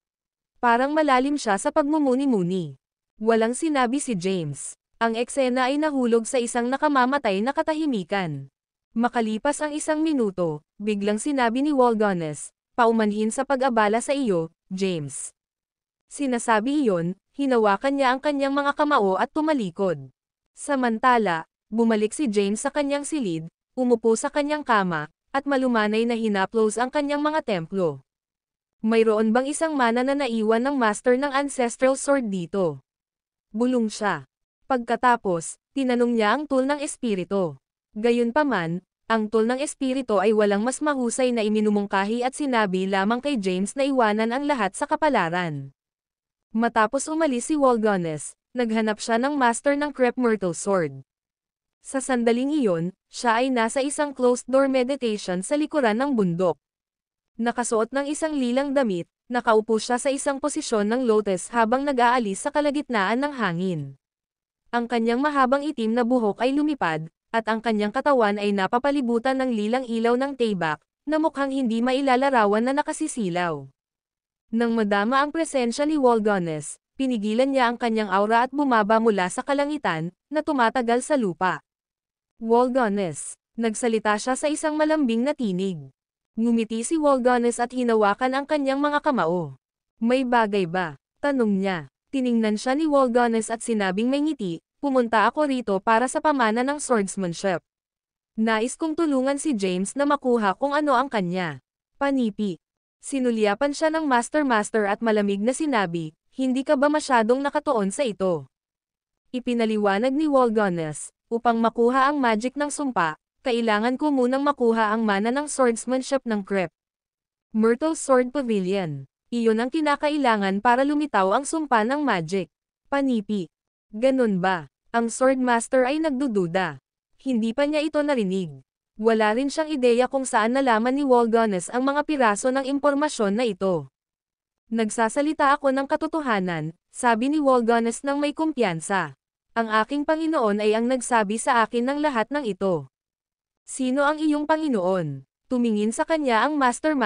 Parang malalim siya sa pagmumuni-muni. Walang sinabi si James. Ang eksena ay nahulog sa isang nakamamatay na katahimikan. Makalipas ang 1 minuto, biglang sinabi ni Waldones, "Paumanhin sa pag-abala sa iyo, James." Sinasabi iyon, hinawakan niya ang kanyang mga kamao at tumalikod. Samantala, bumalik si James sa kanyang silid, umupo sa kanyang kama, at malumanay na hinaplos ang kanyang mga templo. Mayroon bang isang mana na naiwan ng master ng ancestral sword dito? Bulong siya. Pagkatapos, tinanong niya ang tool ng espiritu. Gayunpaman, ang tool ng espiritu ay walang mas mahusay na iminumungkahi at sinabi lamang kay James na iwanan ang lahat sa kapalaran. Matapos umalis si Waldones, naghanap siya ng master ng Crepe Myrtle Sword. Sa sandaling iyon, siya ay nasa isang closed-door meditation sa likuran ng bundok. Nakasuot ng isang lilang damit, nakaupo siya sa isang posisyon ng lotus habang nag-aalis sa kalagitnaan ng hangin. Ang kanyang mahabang itim na buhok ay lumipad, at ang kanyang katawan ay napapalibutan ng lilang ilaw ng taybak, na mukhang hindi mailalarawan na nakasisilaw. Nang madama ang presensya ni Waldones, pinigilan niya ang kanyang aura at bumaba mula sa kalangitan, na tumatagal sa lupa. Waldones. Nagsalita siya sa isang malambing na tinig. Ngumiti si Waldones at hinawakan ang kanyang mga kamao. "May bagay ba?" tanong niya. Tiningnan siya ni Waldones at sinabing may ngiti, "Pumunta ako rito para sa pamana ng swordsmanship. Nais kong tulungan si James na makuha kung ano ang kanya panipi." Sinulyapan siya ng master at malamig na sinabi, "Hindi ka ba masyadong nakatuon sa ito?" Ipinaliwanag ni Waldones, "Upang makuha ang magic ng sumpa, kailangan ko munang makuha ang mana ng swordsmanship ng Crepe Myrtle Sword Pavilion. Iyon ang kinakailangan para lumitaw ang sumpa ng magic panipi." "Ganun ba?" Ang Swordmaster ay nagdududa. Hindi pa niya ito narinig. Wala rin siyang ideya kung saan nalaman ni Waldones ang mga piraso ng impormasyon na ito. "Nagsasalita ako ng katotohanan," sabi ni Waldones ng may kumpiyansa. "Ang aking Panginoon ay ang nagsabi sa akin ng lahat ng ito." "Sino ang iyong Panginoon?" Tumingin sa kanya ang Master.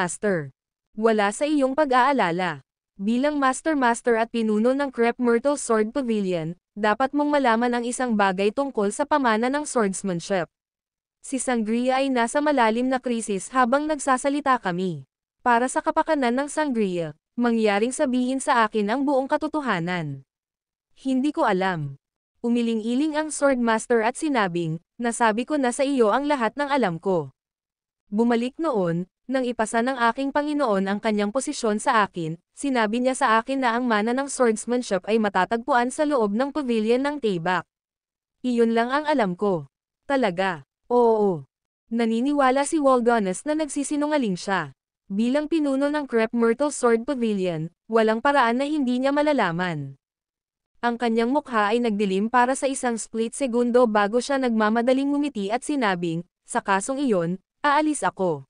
"Wala sa iyong pag-aalala. Bilang Master at pinuno ng Crepe Myrtle Sword Pavilion, dapat mong malaman ang isang bagay tungkol sa pamana ng swordsmanship." Si Sangria ay nasa malalim na krisis habang nagsasalita kami. Para sa kapakanan ng Sangria, mangyaring sabihin sa akin ang buong katotohanan. "Hindi ko alam." Umiling-iling ang Swordmaster at sinabing, "Nasabi ko na sa iyo ang lahat ng alam ko." Bumalik noon, nang ipasa ng aking Panginoon ang kanyang posisyon sa akin, sinabi niya sa akin na ang mana ng swordsmanship ay matatagpuan sa loob ng pavilion ng taybak. Iyon lang ang alam ko. "Talaga?" "Oo." Naniniwala si Waldones na nagsisinungaling siya. Bilang pinuno ng Crepe Myrtle Sword Pavilion, walang paraan na hindi niya malalaman. Ang kanyang mukha ay nagdilim para sa isang split segundo bago siya nagmamadaling ngumiti at sinabing, "Sa kasong iyon, aalis ako.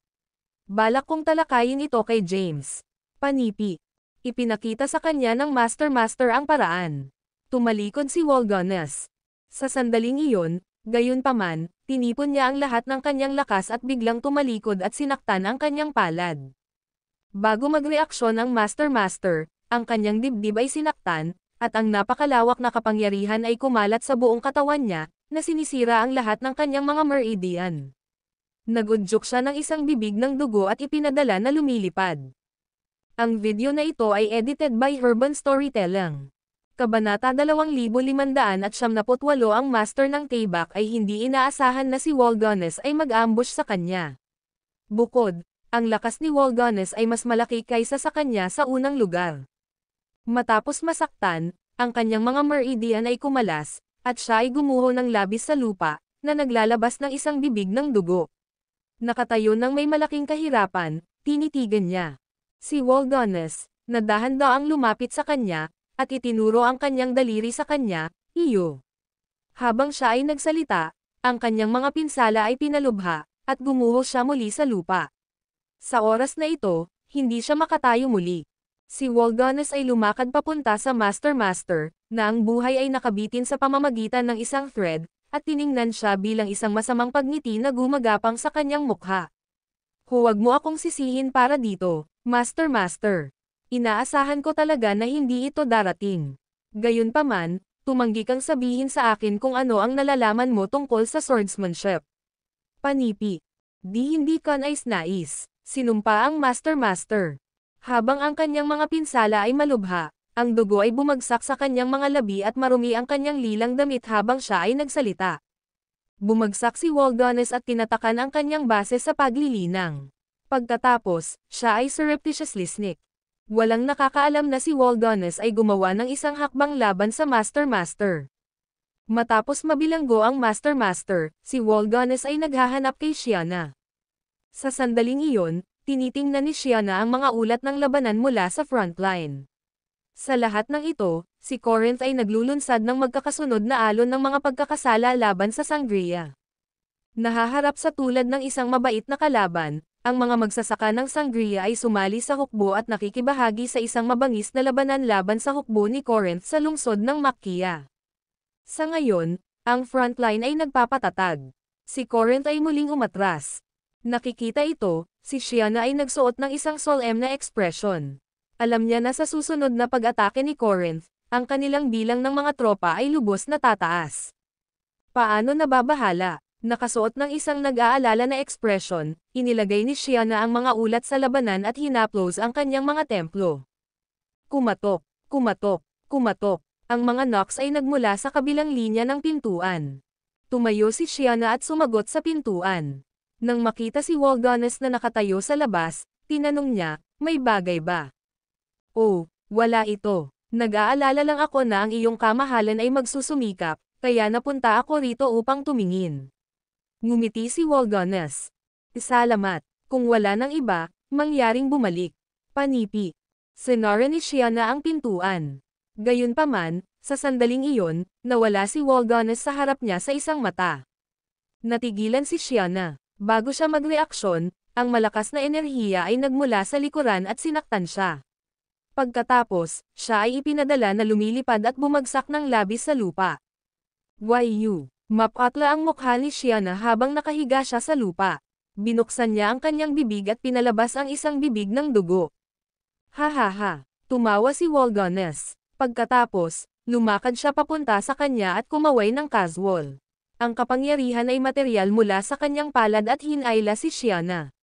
Balak kong talakayin ito kay James panipi." Ipinakita sa kanya ng Master ang paraan. Tumalikod si Waldones. Sa sandaling iyon, gayunpaman, tinipon niya ang lahat ng kanyang lakas at biglang tumalikod at sinaktan ang kanyang palad. Bago magreaksyon ang Master, ang kanyang dibdib ay sinaktan, at ang napakalawak na kapangyarihan ay kumalat sa buong katawan niya, na sinisira ang lahat ng kanyang mga meridian. Nagudyok siya ng isang bibig ng dugo at ipinadala na lumilipad. Ang video na ito ay edited by Herban Storytelling. Kabanata 2578. Ang master ng taybak ay hindi inaasahan na si Waldones ay mag-ambush sa kanya. Bukod, ang lakas ni Waldones ay mas malaki kaysa sa kanya sa unang lugar. Matapos masaktan, ang kanyang mga meridian ay kumalas, at siya ay gumuho ng labis sa lupa, na naglalabas ng isang bibig ng dugo. Nakatayo ng may malaking kahirapan, tinitigan niya si Waldones, na dahan-daang lumapit sa kanya, at itinuro ang kanyang daliri sa kanya, "Iyo." Habang siya ay nagsalita, ang kanyang mga pinsala ay pinalubha, at gumuho siya muli sa lupa. Sa oras na ito, hindi siya makatayo muli. Si Waldones ay lumakad papunta sa Master, na ang buhay ay nakabitin sa pamamagitan ng isang thread, at tiningnan siya bilang isang masamang pagngiti na gumagapang sa kanyang mukha. "Huwag mo akong sisihin para dito, Master." Inaasahan ko talaga na hindi ito darating. Gayunpaman, tumanggi kang sabihin sa akin kung ano ang nalalaman mo tungkol sa swordsmanship. Panipi. Di hindi ka nais-nais. Sinumpa ang Master. Habang ang kanyang mga pinsala ay malubha, ang dugo ay bumagsak sa kanyang mga labi at marumi ang kanyang lilang damit habang siya ay nagsalita. Bumagsak si Waldones at tinatakan ang kanyang base sa paglilinang. Pagkatapos, siya ay surreptitiously sneak. Walang nakakaalam na si Waldones ay gumawa ng isang hakbang laban sa Master. Matapos mabilanggo ang Master, si Waldones ay naghahanap kay Shiana. Sa sandaling iyon, tinitingnan ni Shiana ang mga ulat ng labanan mula sa frontline. Sa lahat ng ito, si Corinth ay naglulunsad ng magkakasunod na alon ng mga pagkakasala laban sa Sangria. Nahaharap sa tulad ng isang mabait na kalaban, ang mga magsasaka ng Sangria ay sumali sa hukbo at nakikibahagi sa isang mabangis na labanan laban sa hukbo ni Corinth sa lungsod ng Makia. Sa ngayon, ang frontline ay nagpapatatag. Si Corinth ay muling umatras. Nakikita ito, si Shiana ay nagsuot ng isang solemn na ekspresyon. Alam niya na sa susunod na pag-atake ni Corinth, ang kanilang bilang ng mga tropa ay lubos na tataas. Paano nababahala? Nakasuot ng isang nag-aalala na ekspresyon, inilagay ni Shiana ang mga ulat sa labanan at hinaplos ang kanyang mga templo. Kumatok. Ang mga knocks ay nagmula sa kabilang linya ng pintuan. Tumayo si Shiana at sumagot sa pintuan. Nang makita si Waldones na nakatayo sa labas, tinanong niya, may bagay ba? Oh, wala ito. Nag-aalala lang ako na ang iyong kamahalan ay magsusumikap, kaya napunta ako rito upang tumingin. Ngumiti si Waldones. Salamat. Kung wala ng iba, mangyaring bumalik. Panipi. Sinara ni Shiana ang pintuan. Gayunpaman, sa sandaling iyon, nawala si Waldones sa harap niya sa isang mata. Natigilan si Shiana. Bago siya magreaksyon, ang malakas na enerhiya ay nagmula sa likuran at sinaktan siya. Pagkatapos, siya ay ipinadala na lumilipad at bumagsak ng labis sa lupa. Yu. Mapatla ang mukha ni Shiana habang nakahiga siya sa lupa. Binuksan niya ang kanyang bibig at pinalabas ang isang bibig ng dugo. Ha. Tumawa si Waldones. Pagkatapos, lumakad siya papunta sa kanya at kumaway ng casual. Ang kapangyarihan ay material mula sa kanyang palad at hinayla si Shiana.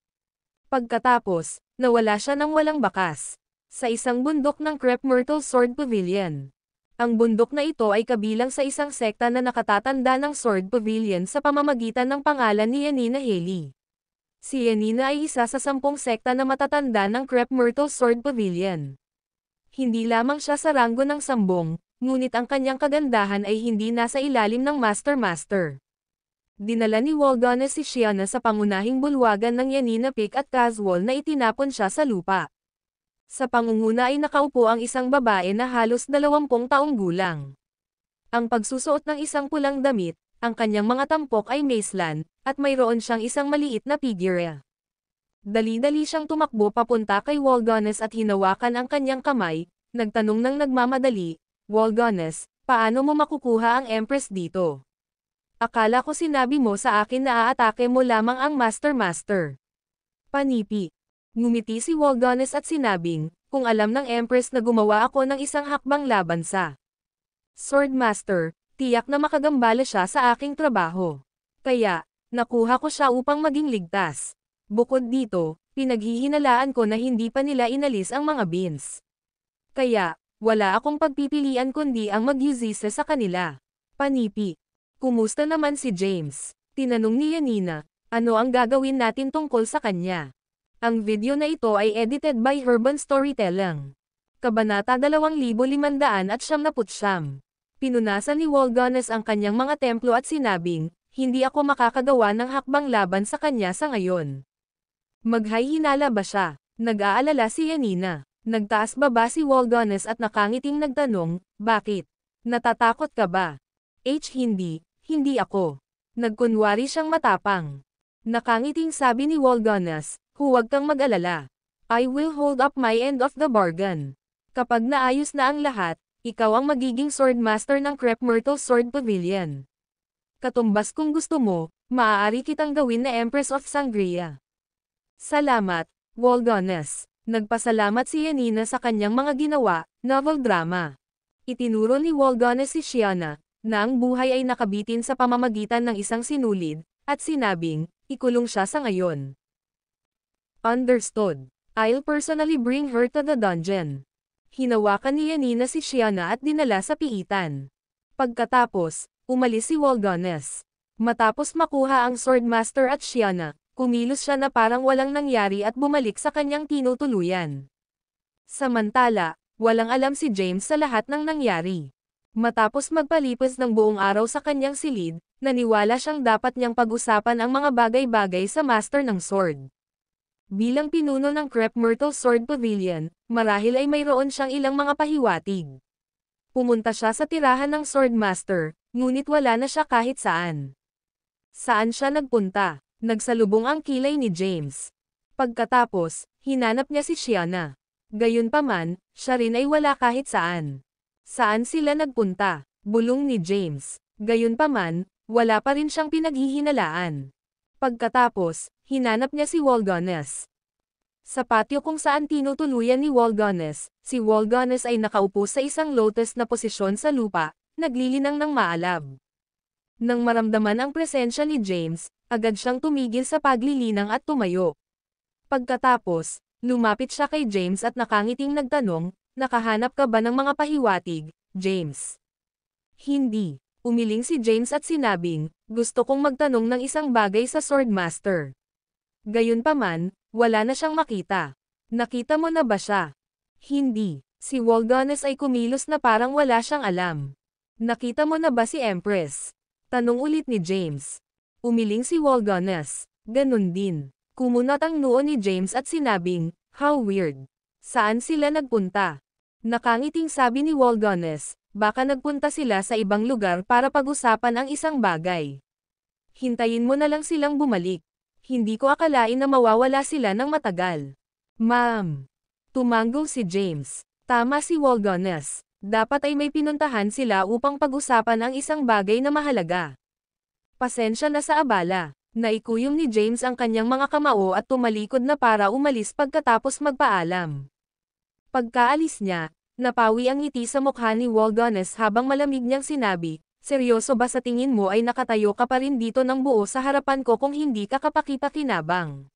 Pagkatapos, nawala siya ng walang bakas. Sa isang bundok ng Crepe Myrtle Sword Pavilion. Ang bundok na ito ay kabilang sa isang sekta na nakatatanda ng Sword Pavilion sa pamamagitan ng pangalan ni Yanina Haley. Si Yanina ay isa sa 10 sekta na matatanda ng Crepe Myrtle Sword Pavilion. Hindi lamang siya sa ranggo ng sambong, ngunit ang kanyang kagandahan ay hindi nasa ilalim ng Master. Dinala ni Waldones si Shiana sa pangunahing bulwagan ng Yanina Peak at casual na itinapon siya sa lupa. Sa pangunguna ay nakaupo ang isang babae na halos 20 taong gulang. Ang pagsusuot ng isang pulang damit, ang kanyang mga tampok ay macelan, at mayroon siyang isang maliit na figure. Dali-dali siyang tumakbo papunta kay Waldones at hinawakan ang kanyang kamay, nagtanong ng nagmamadali, Waldones, paano mo makukuha ang Empress dito? Akala ko sinabi mo sa akin na aatake mo lamang ang Master. Panipi. Ngumiti si Waldones at sinabing, kung alam ng Empress na gumawa ako ng isang hakbang laban sa Swordmaster, tiyak na makagambala siya sa aking trabaho. Kaya, nakuha ko siya upang maging ligtas. Bukod dito, pinaghihinalaan ko na hindi pa nila inalis ang mga beans. Kaya, wala akong pagpipilian kundi ang mag-usise sa kanila. Panipi. Kumusta naman si James? Tinanong ni Yanina, ano ang gagawin natin tungkol sa kanya? Ang video na ito ay edited by Urban Storytelling. Kabanata 2579. Pinunasan ni Waldones ang kanyang mga templo at sinabing, hindi ako makakagawa ng hakbang laban sa kanya sa ngayon. Maghay-hinala ba siya? Nag-aalala si Yanina. Nagtaas baba si Waldones at nakangiting nagtanong, bakit? Natatakot ka ba? Hindi ako. Nagkunwari siyang matapang. Nakangiting sabi ni Waldones, huwag kang mag-alala. I will hold up my end of the bargain. Kapag naayos na ang lahat, ikaw ang magiging Swordmaster ng Crepe Myrtle Sword Pavilion. Katumbas kung gusto mo, maaari kitang gawin na Empress of Sangria. Salamat, Waldones. Nagpasalamat si Yanina sa kanyang mga ginawa, novel drama. Itinuro ni Walganes si Shiana, na ang buhay ay nakabitin sa pamamagitan ng isang sinulid, at sinabing, ikulong siya sa ngayon. Understood. I'll personally bring her to the dungeon. Hinawakan ni Yanina si Shiana at dinala sa piitan. Pagkatapos, umalis si Walganes. Matapos makuha ang Swordmaster at Shiana, kumilos siya na parang walang nangyari at bumalik sa kanyang tinutuluyan. Samantala, walang alam si James sa lahat ng nangyari. Matapos magpalipas ng buong araw sa kanyang silid, naniwala siyang dapat niyang pag-usapan ang mga bagay-bagay sa Master ng Sword. Bilang pinuno ng Crep Myrtle Sword Pavilion, marahil ay mayroon siyang ilang mga pahiwatig. Pumunta siya sa tirahan ng Swordmaster, ngunit wala na siya kahit saan. Saan siya nagpunta? Nagsalubong ang kilay ni James. Pagkatapos, hinanap niya si Shiana. Gayunpaman, siya rin ay wala kahit saan. Saan sila nagpunta? Bulong ni James. Gayunpaman, wala pa rin siyang pinaghihinalaan. Pagkatapos, hinanap niya si Walganes. Sa patio kung saan tinutuluyan ni Walganes, si Walganes ay nakaupo sa isang lotus na posisyon sa lupa, naglilinang ng maalab. Nang maramdaman ang presensya ni James, agad siyang tumigil sa paglilinang at tumayo. Pagkatapos, lumapit siya kay James at nakangiting nagtanong, nakahanap ka ba ng mga pahiwatig, James? Hindi. Umiling si James at sinabing, gusto kong magtanong ng isang bagay sa Swordmaster. Gayunpaman, wala na siyang makita. Nakita mo na ba siya? Hindi. Si Walganes ay kumilos na parang wala siyang alam. Nakita mo na ba si Empress? Tanong ulit ni James. Umiling si Walganes. Ganun din. Kumunot ang noo ni James at sinabing, how weird. Saan sila nagpunta? Nakangiting sabi ni Walganes, baka nagpunta sila sa ibang lugar para pag-usapan ang isang bagay. Hintayin mo na lang silang bumalik. Hindi ko akalain na mawawala sila ng matagal. Ma'am. Tumango si James. Tama si Walganes. Dapat ay may pinuntahan sila upang pag-usapan ang isang bagay na mahalaga. Pasensya na sa abala. Naikuyom ni James ang kanyang mga kamao at tumalikod na para umalis pagkatapos magpaalam. Pagkaalis niya, napawi ang ngiti sa mukha ni Walganes habang malamig niyang sinabi, seryoso ba sa tingin mo ay nakatayo ka pa rin dito ng buo sa harapan ko kung hindi ka kapaki-pakinabang?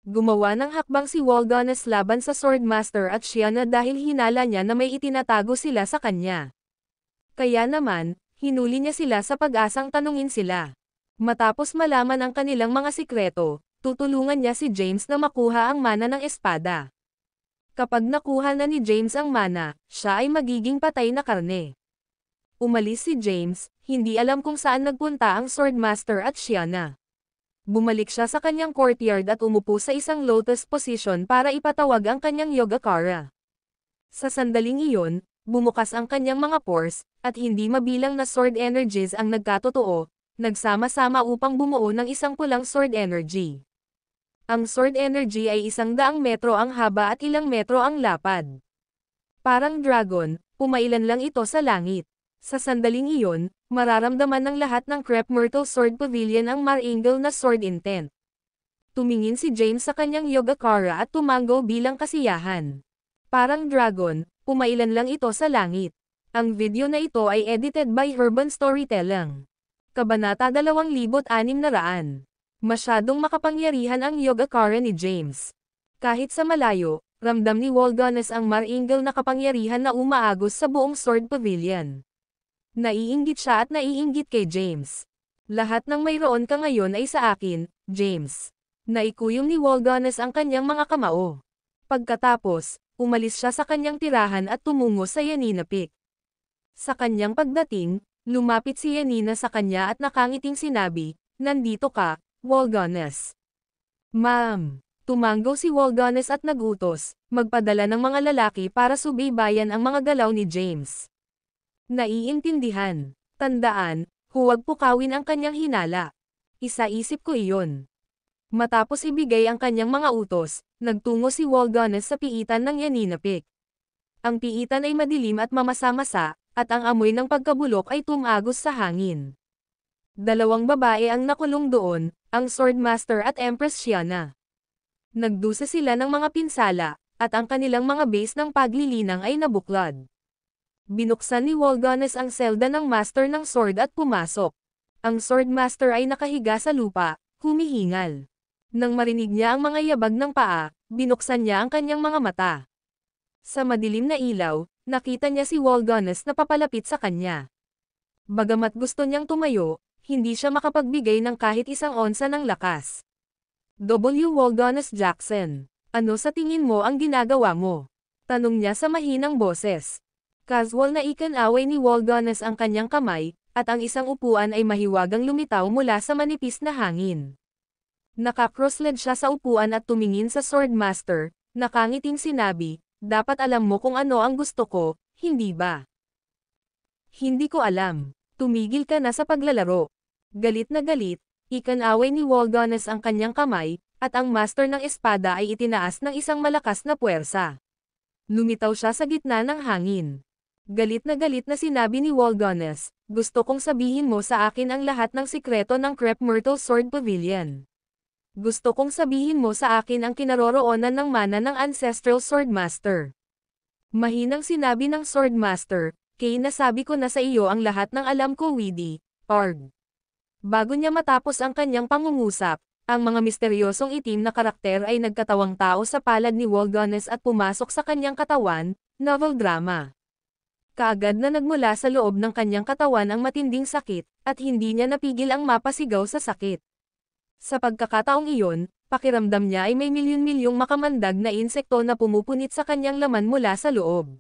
Gumawa ng hakbang si Walganes laban sa Swordmaster at Shiana dahil hinala niya na may itinatago sila sa kanya. Kaya naman, hinuli niya sila sa pag-asang tanungin sila. Matapos malaman ang kanilang mga sikreto, tutulungan niya si James na makuha ang mana ng espada. Kapag nakuha na ni James ang mana, siya ay magiging patay na karne. Umalis si James, hindi alam kung saan nagpunta ang Swordmaster at Shiana. Bumalik siya sa kanyang courtyard at umupo sa isang lotus position para ipatawag ang kanyang Yogacara. Sa sandaling iyon, bumukas ang kanyang mga pores, at hindi mabilang na sword energies ang nagkatotoo, nagsama-sama upang bumuo ng isang pulang sword energy. Ang sword energy ay 100 metro ang haba at ilang metro ang lapad. Parang dragon, pumailan lang ito sa langit. Sa sandaling iyon, mararamdaman ng lahat ng Crep Myrtle Sword Pavilion ang Mar-Angel na sword intent. Tumingin si James sa kanyang Yogacara at tumango bilang kasiyahan. Parang dragon, pumailan lang ito sa langit. Ang video na ito ay edited by Urban Storytelling. Kabanata 2600. Masyadong makapangyarihan ang Yogacara ni James. Kahit sa malayo, ramdam ni Walganes ang Mar-Angel na kapangyarihan na umaagos sa buong Sword Pavilion. Naiinggit siya at naiinggit kay James. Lahat ng mayroon ka ngayon ay sa akin, James. Naikuyom ni Walganes ang kanyang mga kamao. Pagkatapos, umalis siya sa kanyang tirahan at tumungo sa Yanina Peak. Sa kanyang pagdating, lumapit si Yanina sa kanya at nakangiting sinabi, nandito ka, Walganes. Ma'am. Tumango si Walganes at nagutos, magpadala ng mga lalaki para subaybayan ang mga galaw ni James. Naiintindihan. Tandaan, huwag pukawin ang kanyang hinala. Isaisip ko iyon. Matapos ibigay ang kanyang mga utos, nagtungo si Walganes sa piitan ng Yanina Peak. Ang piitan ay madilim at mamasa-masa, at ang amoy ng pagkabulok ay tumagos sa hangin. 2 babae ang nakulong doon, ang Swordmaster at Empress Shiana. Nagdusa sila ng mga pinsala, at ang kanilang mga base ng paglilinang ay nabuklod. Binuksan ni Wolganes ang selda ng Master ng Sword at pumasok. Ang Sword Master ay nakahiga sa lupa, humihingal. Nang marinig niya ang mga yabag ng paa, binuksan niya ang kanyang mga mata. Sa madilim na ilaw, nakita niya si Wolganes na papalapit sa kanya. Bagamat gusto niyang tumayo, hindi siya makapagbigay ng kahit isang onsa ng lakas. W. Wolganes Jackson, ano sa tingin mo ang ginagawa mo? Tanong niya sa mahinang boses. Casual na ikanaway ni Wolganes ang kanyang kamay, at ang isang upuan ay mahiwagang lumitaw mula sa manipis na hangin. Naka-cross-legged siya sa upuan at tumingin sa Swordmaster, nakangiting sinabi, dapat alam mo kung ano ang gusto ko, hindi ba? Hindi ko alam. Tumigil ka na sa paglalaro. Galit na galit, ikanaway ni Wolganes ang kanyang kamay, at ang master ng espada ay itinaas ng isang malakas na puwersa. Lumitaw siya sa gitna ng hangin. Galit na sinabi ni Wolganes, gusto kong sabihin mo sa akin ang lahat ng sikreto ng Crep Myrtle Sword Pavilion. Gusto kong sabihin mo sa akin ang kinaroroonan ng mana ng Ancestral Swordmaster. Mahinang sinabi ng Swordmaster, Kay nasabi ko na sa iyo ang lahat ng alam ko Widi, Org. Bago niya matapos ang kanyang pangungusap, ang mga misteryosong itim na karakter ay nagkatawang tao sa palad ni Wolganes at pumasok sa kanyang katawan, novel drama. Kaagad na nagmula sa loob ng kanyang katawan ang matinding sakit, at hindi niya napigil ang mapasigaw sa sakit. Sa pagkakataong iyon, pakiramdam niya ay may milyon-milyong makamandag na insekto na pumupunit sa kanyang laman mula sa loob.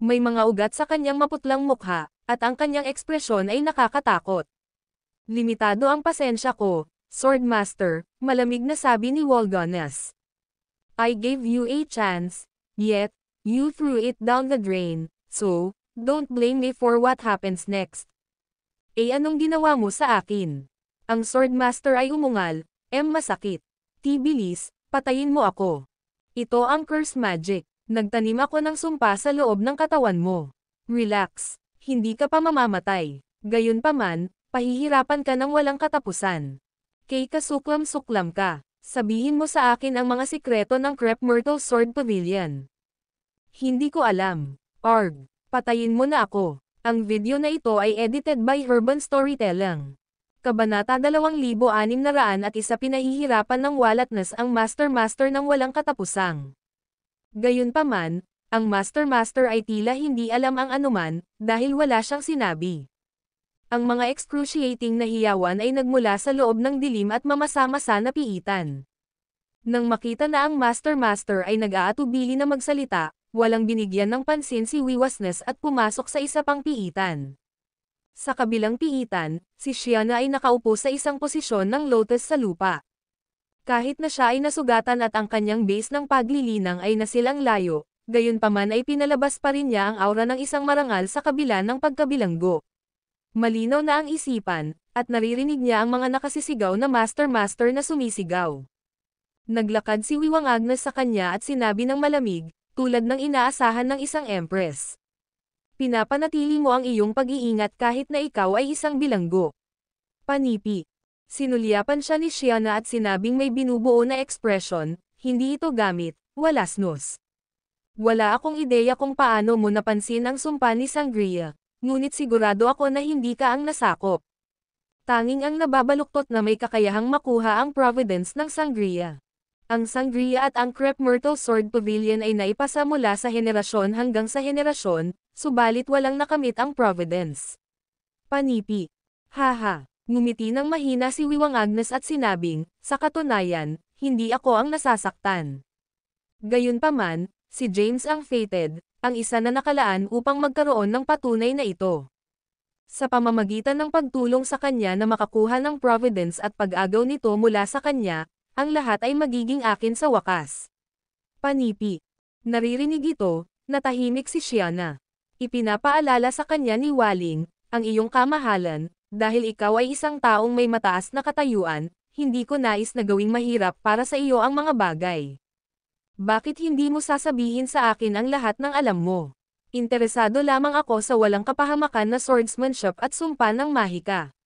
May mga ugat sa kanyang maputlang mukha, at ang kanyang ekspresyon ay nakakatakot. Limitado ang pasensya ko, Swordmaster, malamig na sabi ni Wolganes. I gave you a chance, yet, you threw it down the drain. So, don't blame me for what happens next. Anong ginawa mo sa akin? Ang Swordmaster ay umungal, masakit. Bilis, patayin mo ako. Ito ang curse magic. Nagtanim ako ng sumpa sa loob ng katawan mo. Relax, hindi ka pa mamamatay. Gayunpaman, pahihirapan ka ng walang katapusan. Kay kasuklam-suklam ka. Sabihin mo sa akin ang mga sikreto ng Crep Myrtle Sword Pavilion. Hindi ko alam. Org, patayin mo na ako. Ang video na ito ay edited by Herban Storytelling. Kabanata 2601 pinahihirapan ng Walatnas ang Master ng walang katapusang. Gayunpaman, ang Master ay tila hindi alam ang anuman, dahil wala siyang sinabi. Ang mga excruciating na hiyawan ay nagmula sa loob ng dilim at mamasa-masa na piitan. Nang makita na ang Master ay nag-aatubili na magsalita, walang binigyan ng pansin si Wiwasnes at pumasok sa isa pang piitan. Sa kabilang piitan, si Shiana ay nakaupo sa isang posisyon ng lotus sa lupa. Kahit na siya ay nasugatan at ang kanyang base ng paglilinang ay nasilang layo, gayunpaman ay pinalabas pa rin niya ang aura ng isang marangal sa kabila ng pagkabilanggo. Malinaw na ang isipan, at naririnig niya ang mga nakasisigaw na Master na sumisigaw. Naglakad si Wiwang Agnes sa kanya at sinabi ng malamig, tulad ng inaasahan ng isang empress. Pinapanatili mo ang iyong pag-iingat kahit na ikaw ay isang bilanggo. Panipi. Sinulyapan siya ni Shiana at sinabing may binubuo na ekspresyon, hindi ito gamit, walasnos. Wala akong ideya kung paano mo napansin ang sumpa ni Sangria, ngunit sigurado ako na hindi ka ang nasakop. Tanging ang nababaluktot na may kakayahang makuha ang providence ng Sangria. Ang Sangria at ang Crep Myrtle Sword Pavilion ay naipasa mula sa henerasyon hanggang sa henerasyon, subalit walang nakamit ang providence. Panipi. Haha. Ngumiti ng mahina si Wiwang Agnes at sinabing, sa katunayan, hindi ako ang nasasaktan. Gayunpaman, si James ang fated, ang isa na nakalaan upang magkaroon ng patunay na ito. Sa pamamagitan ng pagtulong sa kanya na makakuha ng providence at pag-agaw nito mula sa kanya, ang lahat ay magiging akin sa wakas. Panipi. Naririnig ito, natahimik si Shiana. Ipinapaalala sa kanya ni Waling, ang iyong kamahalan, dahil ikaw ay isang taong may mataas na katayuan, hindi ko nais na gawing mahirap para sa iyo ang mga bagay. Bakit hindi mo sasabihin sa akin ang lahat ng alam mo? Interesado lamang ako sa walang kapahamakan na swordsmanship at sumpa ng mahika.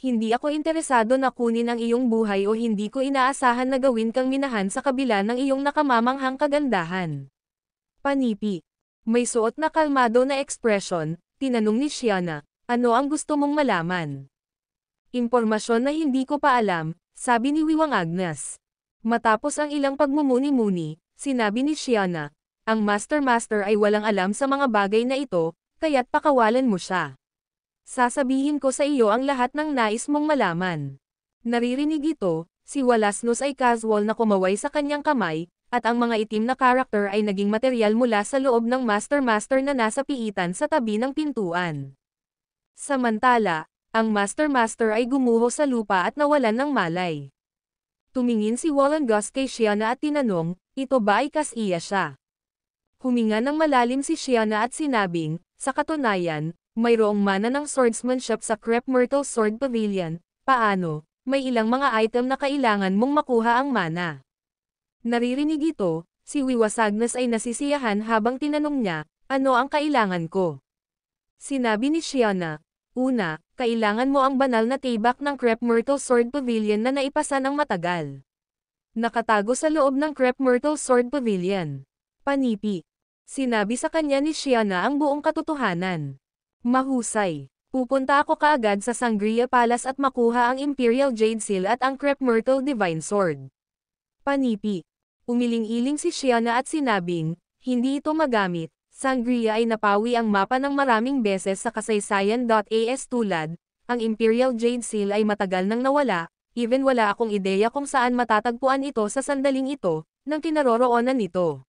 Hindi ako interesado na kunin ang iyong buhay o hindi ko inaasahan na gawin kang minahan sa kabila ng iyong nakamamanghang kagandahan. Panipi. May suot na kalmado na ekspresyon, tinanong ni Shiana, ano ang gusto mong malaman? Impormasyon na hindi ko pa alam, sabi ni Wiwang Agnes. Matapos ang ilang pagmumuni-muni, sinabi ni Shiana, ang Master ay walang alam sa mga bagay na ito, kaya't pakawalan mo siya. Sasabihin ko sa iyo ang lahat ng nais mong malaman. Naririnig ito, si Walasnos ay casual na kumaway sa kanyang kamay, at ang mga itim na karakter ay naging material mula sa loob ng Master na nasa piitan sa tabi ng pintuan. Samantala, ang Master ay gumuho sa lupa at nawalan ng malay. Tumingin si Walangus kay Shiana at tinanong, ito ba ay kasiya siya? Huminga ng malalim si Shiana at sinabing, sa katunayan, mayroong mana ng swordsmanship sa Crep Myrtle Sword Pavilion, paano, may ilang mga item na kailangan mong makuha ang mana. Naririnig ito, si Wiwasagnas ay nasisiyahan habang tinanong niya, ano ang kailangan ko? Sinabi ni Shiana, una, kailangan mo ang banal na tibak ng Crep Myrtle Sword Pavilion na naipasa ng matagal. Nakatago sa loob ng Crep Myrtle Sword Pavilion. Panipi. Sinabi sa kanya ni Shiana ang buong katotohanan. Mahusay. Pupunta ako kaagad sa Sangria Palace at makuha ang Imperial Jade Seal at ang Crep Myrtle Divine Sword. Panipi. Umiling-iling si Shiana at sinabing, hindi ito magamit. Sangria ay napawi ang mapa ng maraming beses sa kasaysayan.as tulad, ang Imperial Jade Seal ay matagal nang nawala, even wala akong ideya kung saan matatagpuan ito sa sandaling ito, nang kinaroroonan nito.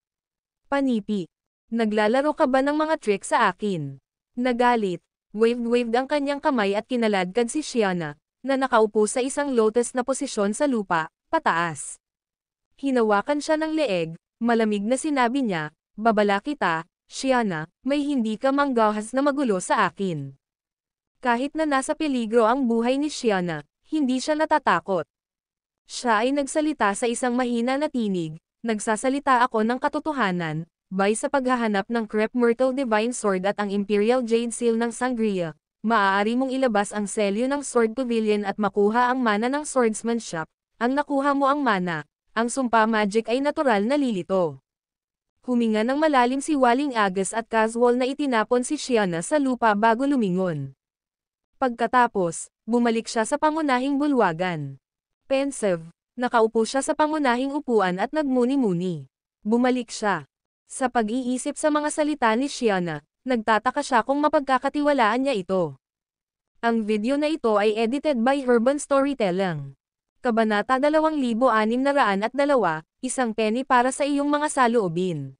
Panipi. Naglalaro ka ba ng mga trick sa akin? Nagalit, waved ang kanyang kamay at kinaladkad si Shiana, na nakaupo sa isang lotus na posisyon sa lupa, pataas. Hinawakan siya ng leeg, malamig na sinabi niya, babala kita, Shiana, may hindi ka manggahas na magulo sa akin. Kahit na nasa peligro ang buhay ni Shiana, hindi siya natatakot. Siya ay nagsalita sa isang mahina na tinig, nagsasalita ako ng katotohanan, bay sa paghahanap ng Crep Myrtle Divine Sword at ang Imperial Jade Seal ng Sangria, maaari mong ilabas ang selyo ng Sword Pavilion at makuha ang mana ng swordsmanship, ang nakuha mo ang mana, ang sumpa magic ay natural na lilito. Huminga ng malalim si Waling Agus at casual na itinapon si Shiana sa lupa bago lumingon. Pagkatapos, bumalik siya sa pangunahing bulwagan. Pensive, nakaupo siya sa pangunahing upuan at nagmuni-muni. Bumalik siya. Sa pag-iisip sa mga salita ni Shiana, nagtataka siya kung mapagkakatiwalaan niya ito. Ang video na ito ay edited by Urban Storytelling. Kabanata 2602, isang penny para sa iyong mga saloobin.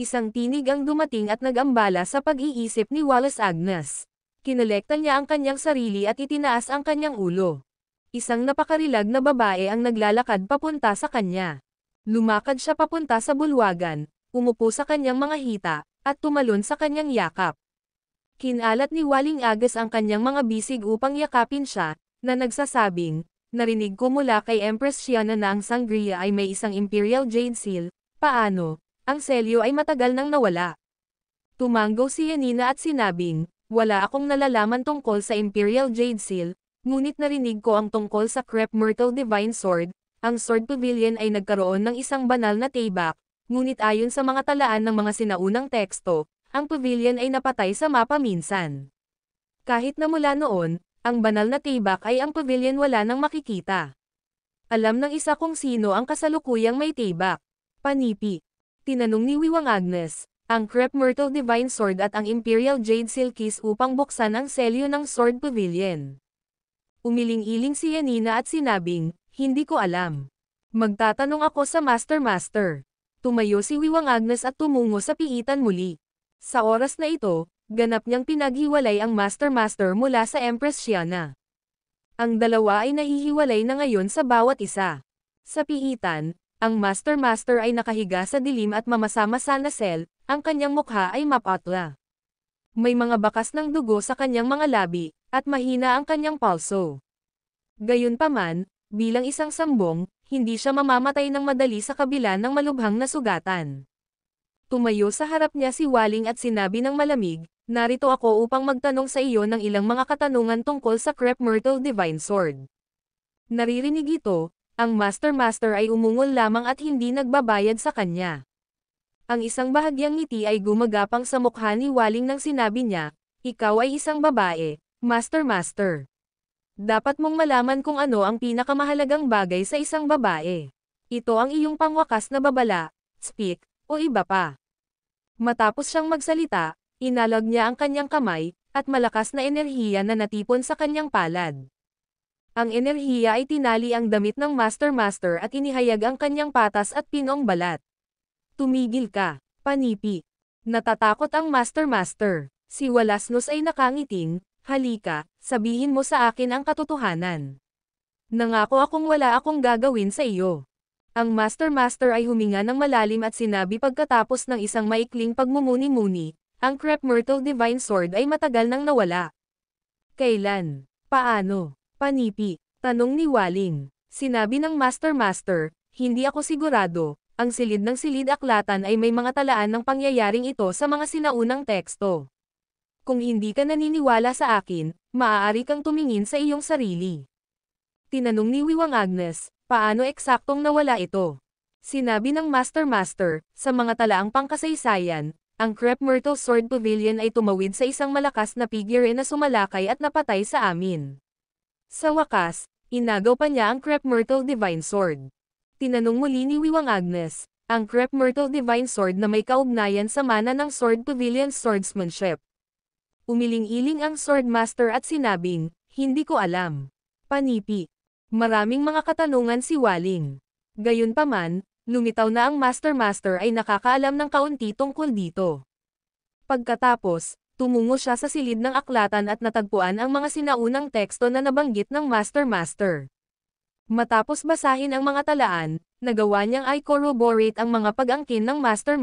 Isang tinig ang dumating at nag-ambala sa pag-iisip ni Wallace Agnes. Kinolekta niya ang kanyang sarili at itinaas ang kanyang ulo. Isang napakarilag na babae ang naglalakad papunta sa kanya. Lumakad siya papunta sa bulwagan, umupo sa kanyang mga hita, at tumalon sa kanyang yakap. Kinalat ni Waling Agus ang kanyang mga bisig upang yakapin siya, na nagsasabing, narinig ko mula kay Empress Shiana na ang Sangria ay may isang Imperial Jade Seal, paano, ang selyo ay matagal nang nawala. Tumanggo si Yanina at sinabing, wala akong nalalaman tungkol sa Imperial Jade Seal, ngunit narinig ko ang tungkol sa Crep Myrtle Divine Sword, ang Sword Pavilion ay nagkaroon ng isang banal na tibak, ngunit ayon sa mga talaan ng mga sinaunang teksto, ang pavilion ay napatay sa mapa minsan. Kahit na mula noon, ang banal na tibak ay ang pavilion wala nang makikita. Alam ng isa kung sino ang kasalukuyang may tibak. Panipi. Tinanong ni Wiwang Agnes, ang Crep Myrtle Divine Sword at ang Imperial Jade Seal Keys upang buksan ang selyo ng Sword Pavilion. Umiling-iling si Yanina at sinabing, hindi ko alam. Magtatanong ako sa Master. Tumayo si Wiwang Agnes at tumungo sa piitan muli. Sa oras na ito, ganap niyang pinaghiwalay ang Master mula sa Empress Shiana. Ang dalawa ay nahihiwalay na ngayon sa bawat isa. Sa piitan, ang Master ay nakahiga sa dilim at mamasa-masa na sel, ang kanyang mukha ay mapatla. May mga bakas ng dugo sa kanyang mga labi, at mahina ang kanyang pulso. Gayunpaman, bilang isang sambong, hindi siya mamamatay ng madali sa kabila ng malubhang na sugatan. Tumayo sa harap niya si Waling at sinabi ng malamig, narito ako upang magtanong sa iyo ng ilang mga katanungan tungkol sa Crep Myrtle Divine Sword. Naririnig ito, ang Master ay umungol lamang at hindi nagbabayad sa kanya. Ang isang bahagyang ngiti ay gumagapang sa mukha ni Waling nang sinabi niya, ikaw ay isang babae, Master. Dapat mong malaman kung ano ang pinakamahalagang bagay sa isang babae. Ito ang iyong pangwakas na babala, speak, o iba pa. Matapos siyang magsalita, inalag niya ang kanyang kamay, at malakas na enerhiya na natipon sa kanyang palad. Ang enerhiya ay tinali ang damit ng Master at inihayag ang kanyang patas at pinong balat. Tumigil ka, panipi. Natatakot ang Master. Si Walasnos ay nakangiting, halika, sabihin mo sa akin ang katotohanan. Nangako akong wala akong gagawin sa iyo. Ang Master ay huminga ng malalim at sinabi pagkatapos ng isang maikling pagmumuni-muni, ang Crep Myrtle Divine Sword ay matagal nang nawala. Kailan? Paano? Panipi, tanong ni Waling. Sinabi ng Master, hindi ako sigurado, ang silid ng silid aklatan ay may mga talaan ng pangyayaring ito sa mga sinaunang teksto. Kung hindi ka naniniwala sa akin, maaari kang tumingin sa iyong sarili. Tinanong ni Wiwang Agnes, paano eksaktong nawala ito? Sinabi ng Master, sa mga talaang pangkasaysayan, ang Crep Myrtle Sword Pavilion ay tumawid sa isang malakas na figure na sumalakay at napatay sa amin. Sa wakas, inagaw pa niya ang Crep Myrtle Divine Sword. Tinanong muli ni Wiwang Agnes, ang Crep Myrtle Divine Sword na may kaugnayan sa mana ng Sword Pavilion swordsmanship. Umiling-iling ang Swordmaster at sinabing, hindi ko alam. Panipi. Maraming mga katanungan si Waling. Gayunpaman, lumitaw na ang Master ay nakakaalam ng kaunti tungkol dito. Pagkatapos, tumungo siya sa silid ng aklatan at natagpuan ang mga sinaunang teksto na nabanggit ng Master. Matapos basahin ang mga talaan, nagawa niyang i-corroborate ang mga pag-angkin ng Master.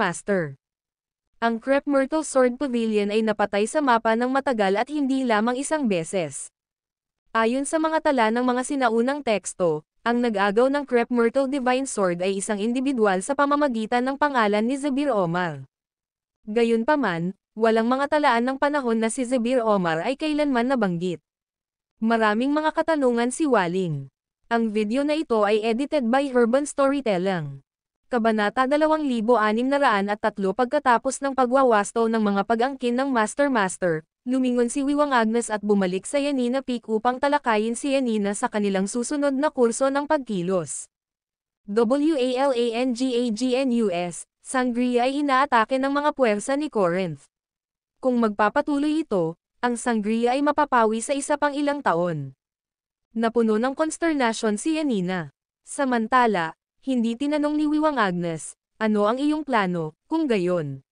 Ang Crep Myrtle Sword Pavilion ay napatay sa mapa ng matagal at hindi lamang isang beses. Ayon sa mga tala ng mga sinaunang teksto, ang nag-agaw ng Crep Myrtle Divine Sword ay isang individual sa pamamagitan ng pangalan ni Zebir Omar. Gayunpaman, walang mga talaan ng panahon na si Zebir Omar ay kailanman nabanggit. Maraming mga katanungan si Waling. Ang video na ito ay edited by Herban Storytelling. Kabanata 2603 pagkatapos ng pagwawasto ng mga pag-angkin ng Master, lumingon si Wiwang Agnes at bumalik sa Yanina Peak upang talakayin si Yanina sa kanilang susunod na kurso ng pagkilos. WALANGAGNUS, Sangria ay inaatake ng mga puwersa ni Corinth. Kung magpapatuloy ito, ang Sangria ay mapapawi sa isa pang ilang taon. Napuno ng consternation si Yanina. Samantala, hindi tinanong ni Wiwang Agnes, ano ang iyong plano, kung gayon?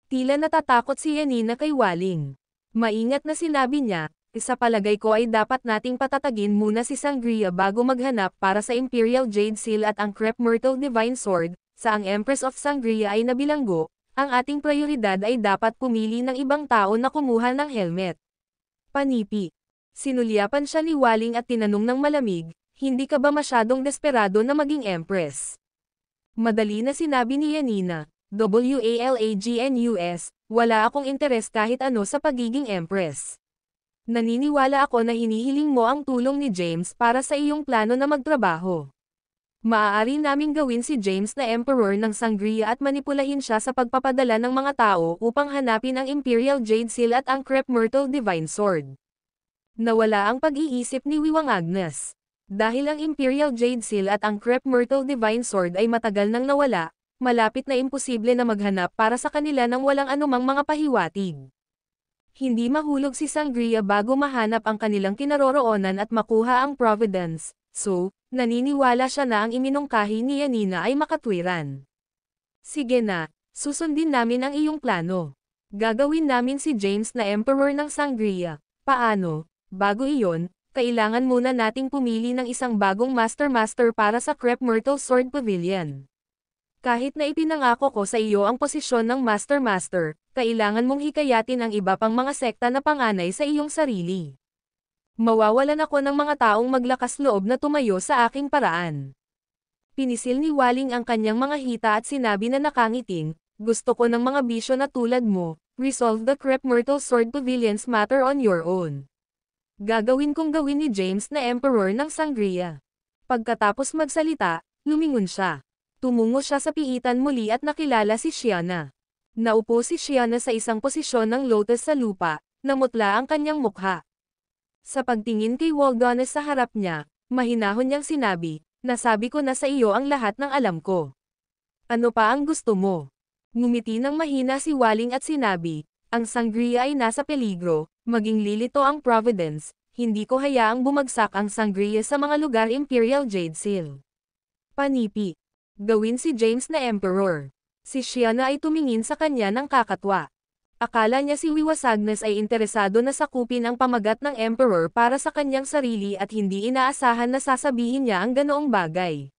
Tila natatakot si Yanina kay Waling. Maingat na sinabi niya, sa palagay ko ay dapat nating patatagin muna si Sangria bago maghanap para sa Imperial Jade Seal at ang Crep Myrtle Divine Sword, sa ang Empress of Sangria ay nabilanggo, ang ating prioridad ay dapat pumili ng ibang tao na kumuha ng helmet. Panipi. Sinulyapan siya ni Waling at tinanong ng malamig, hindi ka ba masyadong desperado na maging Empress? Madali na sinabi ni Yanina, WALAGNUS, wala akong interes kahit ano sa pagiging Empress. Naniniwala ako na hinihiling mo ang tulong ni James para sa iyong plano na magtrabaho. Maaari naming gawin si James na Emperor ng Sangria at manipulahin siya sa pagpapadala ng mga tao upang hanapin ang Imperial Jade Seal at ang Crep Myrtle Divine Sword. Nawala ang pag-iisip ni Wiwang Agnes. Dahil ang Imperial Jade Seal at ang Crep Myrtle Divine Sword ay matagal nang nawala, malapit na imposible na maghanap para sa kanila ng walang anumang mga pahiwatig. Hindi mahulog si Sangria bago mahanap ang kanilang kinaroroonan at makuha ang Providence, so, naniniwala siya na ang iminungkahi ni Yanina ay makatwiran. Sige na, susundin namin ang iyong plano. Gagawin namin si James na Emperor ng Sangria. Paano? Bago iyon, kailangan muna nating pumili ng isang bagong Master para sa Crep Myrtle Sword Pavilion. Kahit na ipinangako ko sa iyo ang posisyon ng Master, kailangan mong hikayatin ang iba pang mga sekta na panganay sa iyong sarili. Mawawalan ako ng mga taong maglakas loob na tumayo sa aking paraan. Pinisil ni Waling ang kanyang mga hita at sinabi na nakangiting, Gusto ko ng mga bisyo na tulad mo, resolve the Crep Myrtle Sword Pavilion's matter on your own. Gagawin kong gawin ni James na Emperor ng Sangria. Pagkatapos magsalita, lumingon siya. Tumungo siya sa piitan muli at nakilala si Shiana. Naupo si Shiana sa isang posisyon ng lotus sa lupa, namutla ang kanyang mukha. Sa pagtingin kay Waldones sa harap niya, mahinahon niyang sinabi, nasabi ko na sa iyo ang lahat ng alam ko. Ano pa ang gusto mo? Ngumiti ng mahina si Waling at sinabi, ang Sangria ay nasa peligro, maging lilito ang Providence, hindi ko hayaang bumagsak ang Sangria sa mga lugar Imperial Jade Seal. Panipi. Gawin si James na Emperor. Si Shiana ay tumingin sa kanya ng kakatwa. Akala niya si Wiwasagnes ay interesado na sakupin ang pamagat ng Emperor para sa kanyang sarili at hindi inaasahan na sasabihin niya ang ganoong bagay.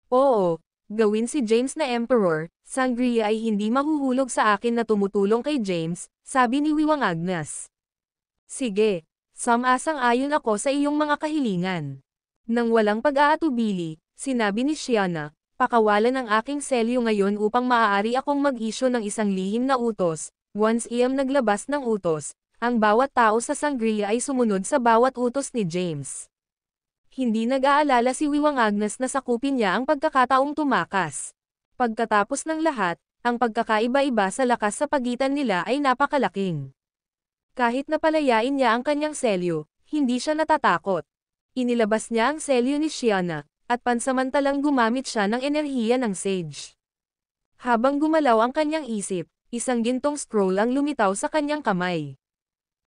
Oo, gawin si James na Emperor, Sangria ay hindi mahuhulog sa akin na tumutulong kay James, sabi ni Wiwang Agnes. Sige, sumasang-ayon ako sa iyong mga kahilingan. Nang walang pag-aatubili, sinabi ni Shiana, pakawalan ang aking selyo ngayon upang maaari akong mag-isyo ng isang lihim na utos. Once iyam naglabas ng utos, ang bawat tao sa Sangria ay sumunod sa bawat utos ni James. Hindi nag-aalala si Wiwang Agnes na sakupin niya ang pagkakataong tumakas. Pagkatapos ng lahat, ang pagkakaiba-iba sa lakas sa pagitan nila ay napakalaking. Kahit napalayain niya ang kanyang selyo, hindi siya natatakot. Inilabas niya ang selyo ni Shiana, at pansamantalang gumamit siya ng enerhiya ng Sage. Habang gumalaw ang kanyang isip, isang gintong scroll ang lumitaw sa kanyang kamay.